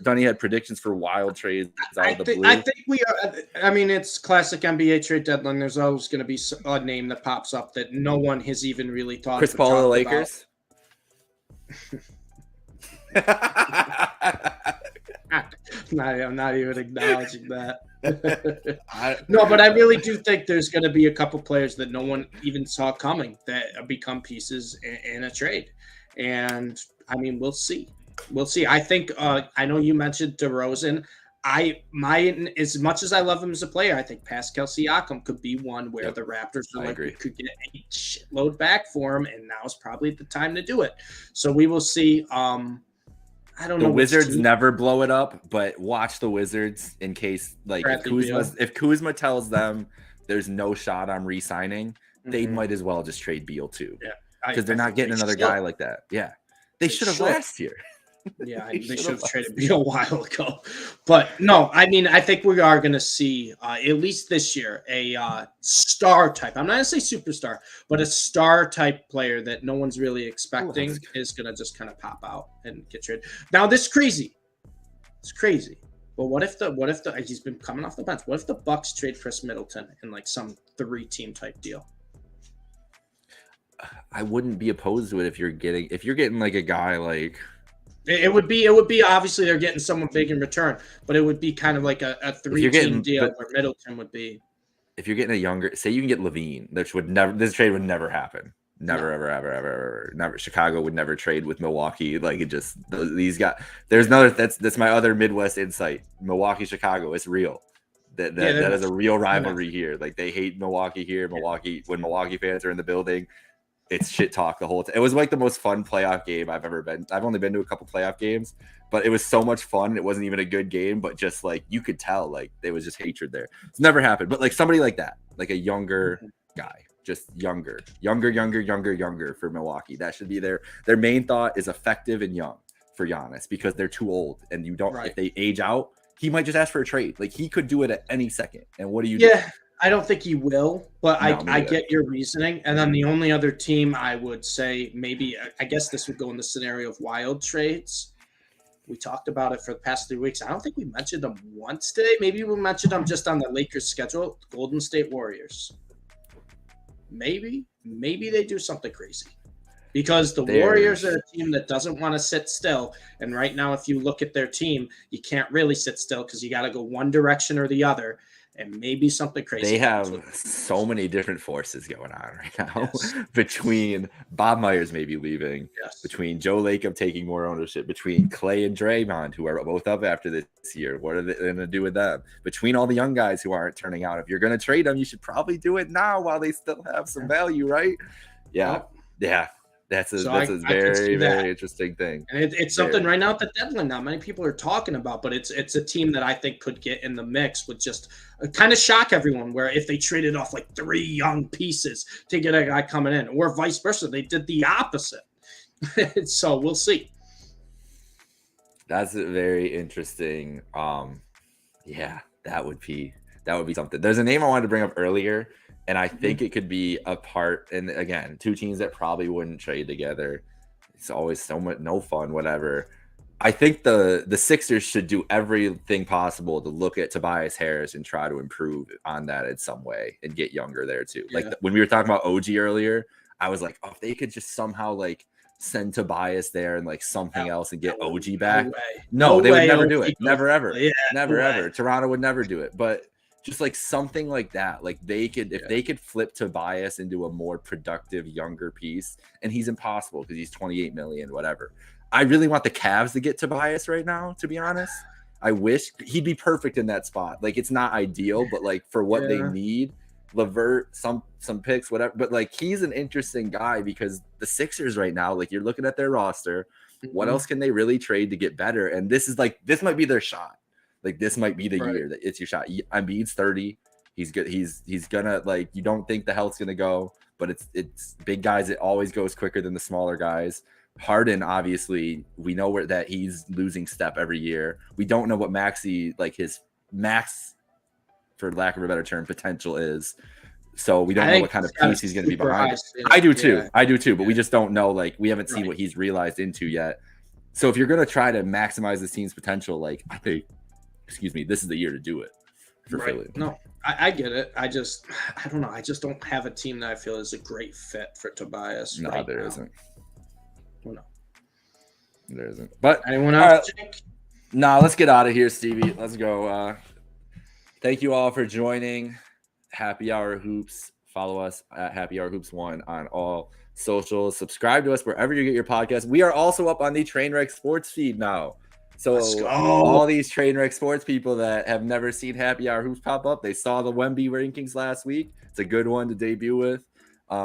Dunny had predictions for wild trades out of the blue. I think we are. I mean, it's classic NBA trade deadline. There's always going to be a name that pops up that no one has even really thought. Chris Paul, the Lakers. I'm not even acknowledging that. No, but I really do think there's going to be a couple players that no one even saw coming that become pieces in a trade. And I mean, we'll see. I think I know you mentioned DeRozan. As much as I love him as a player, I think Pascal Siakam could be one where the Raptors could get a shitload back for him, and now's probably the time to do it. So we will see. I don't know. The Wizards never blow it up, but watch the Wizards in case, like, if Kuzma tells them there's no shot on re-signing, they might as well just trade Beal too. Yeah, because they're not getting another guy like that. Yeah, they should have last year. Yeah, they should have traded me a while ago. But no, I mean, I think we are going to see, at least this year, a star type. I'm not going to say superstar, but a star type player that no one's really expecting is going to just kind of pop out and get traded. Now, this is crazy. It's crazy. But what if he's been coming off the bench? What if the Bucks trade Chris Middleton in like some 3-team type deal? I wouldn't be opposed to it if you're getting like a guy like. It would be obviously they're getting someone big in return, but it would be kind of like a 3-team deal where Middleton would be. If you're getting a younger, say you can get Levine, this trade would never happen. Never. Chicago would never trade with Milwaukee. Like these guys. There's another. That's my other Midwest insight. Milwaukee, Chicago. It's real. That is a real rivalry here. Like they hate Milwaukee here. When Milwaukee fans are in the building, it's shit talk the whole time. It was like the most fun playoff game I've ever been. I've only been to a couple playoff games, but it was so much fun. It wasn't even a good game, but just like you could tell, like there was just hatred there. It's never happened, but like somebody like that, like a younger guy, just younger for Milwaukee. That should be their main thought is effective and young for Giannis because they're too old, and you don't if they age out, he might just ask for a trade. Like he could do it at any second. And what do you do? I don't think he will, but I get your reasoning. And then the only other team I would say maybe, I guess this would go in the scenario of wild trades. We talked about it for the past 3 weeks. I don't think we mentioned them once today. Maybe we mentioned them just on the Lakers schedule. Golden State Warriors. Maybe they do something crazy. Because the Warriors are a team that doesn't want to sit still. And right now, if you look at their team, you can't really sit still because you got to go one direction or the other. And maybe something crazy. They have so many different forces going on right now. Between Bob Myers maybe leaving, between Joe Lacob taking more ownership, between Clay and Draymond, who are both up after this year. What are they going to do with them? Between all the young guys who aren't turning out. If you're going to trade them, you should probably do it now while they still have some value, right? Yeah. That's a very interesting thing. And it's something right now at the deadline. Not many people are talking about, but it's a team that I think could get in the mix with just kind of shock everyone. Where if they traded off like 3 young pieces to get a guy coming in, or vice versa, they did the opposite. So we'll see. That's a very interesting. That would be something. There's a name I wanted to bring up earlier. And I think it could be a part, and again, 2 teams that probably wouldn't trade together. It's always so much no fun, whatever. I think the Sixers should do everything possible to look at Tobias Harris and try to improve on that in some way and get younger there too. Yeah. Like when we were talking about OG earlier, I was like, oh, if they could just somehow like send Tobias there and like something else and get OG back. No, they would never do it. Never ever. Never ever. Toronto would never do it. But just like something like that, like they could, if they could flip Tobias into a more productive, younger piece, and he's impossible because he's 28 million, whatever. I really want the Cavs to get Tobias right now, to be honest. I wish he'd be perfect in that spot. Like it's not ideal, but like for what they need, LeVert, some picks, whatever. But like he's an interesting guy because the Sixers right now, like you're looking at their roster, what else can they really trade to get better? And this might be their shot. Like this might be the year that it's your shot. Embiid's 30. He's good. He's gonna like. You don't think the health's gonna go, but it's big guys. It always goes quicker than the smaller guys. Harden, obviously, we know that he's losing step every year. We don't know what his max, for lack of a better term, potential is. So we don't know what kind of piece he's going to be behind. I do too. But we just don't know. Like we haven't seen what he's realized into yet. So if you're going to try to maximize this team's potential, like I think. This is the year to do it for Philly. No, I get it. I don't know. I just don't have a team that I feel is a great fit for Tobias. No, right there now. isn't. Well, no. There isn't. But anyone else? Let's get out of here, Stevie. Let's go. Thank you all for joining Happy Hour Hoops. Follow us at Happy Hour Hoops 1 on all socials. Subscribe to us wherever you get your podcast. We are also up on the Trainwreck Sports feed now. So all these Trainwreck Sports people that have never seen Happy Hour Hoops pop up, they saw the Wemby rankings last week. It's a good one to debut with.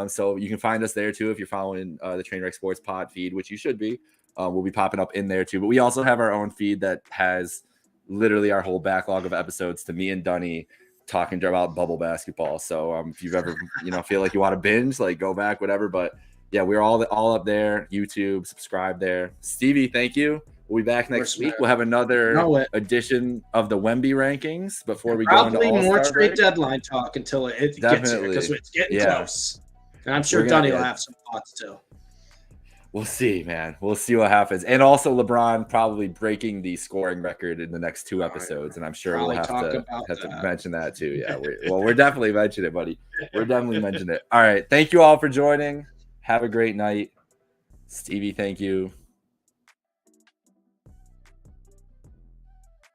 So you can find us there too if you're following the Trainwreck Sports pod feed, which you should be. We'll be popping up in there too. But we also have our own feed that has literally our whole backlog of episodes to me and Dunny talking about bubble basketball. So if you've ever feel like you want to binge, like go back, whatever. But yeah, we're all up there. YouTube, subscribe there. Stevie, thank you. We'll be back next week. We'll have another edition of the Wemby rankings before we go into All-Star Probably more trade break. Deadline talk until it gets here because it's getting close. And I'm sure Dunny will have some thoughts too. We'll see, man. We'll see what happens. And also LeBron probably breaking the scoring record in the next 2 episodes. And I'm sure we'll have to mention that too. Yeah. We're definitely mentioning it, buddy. We're definitely mentioning it. All right. Thank you all for joining. Have a great night. Stevie, thank you.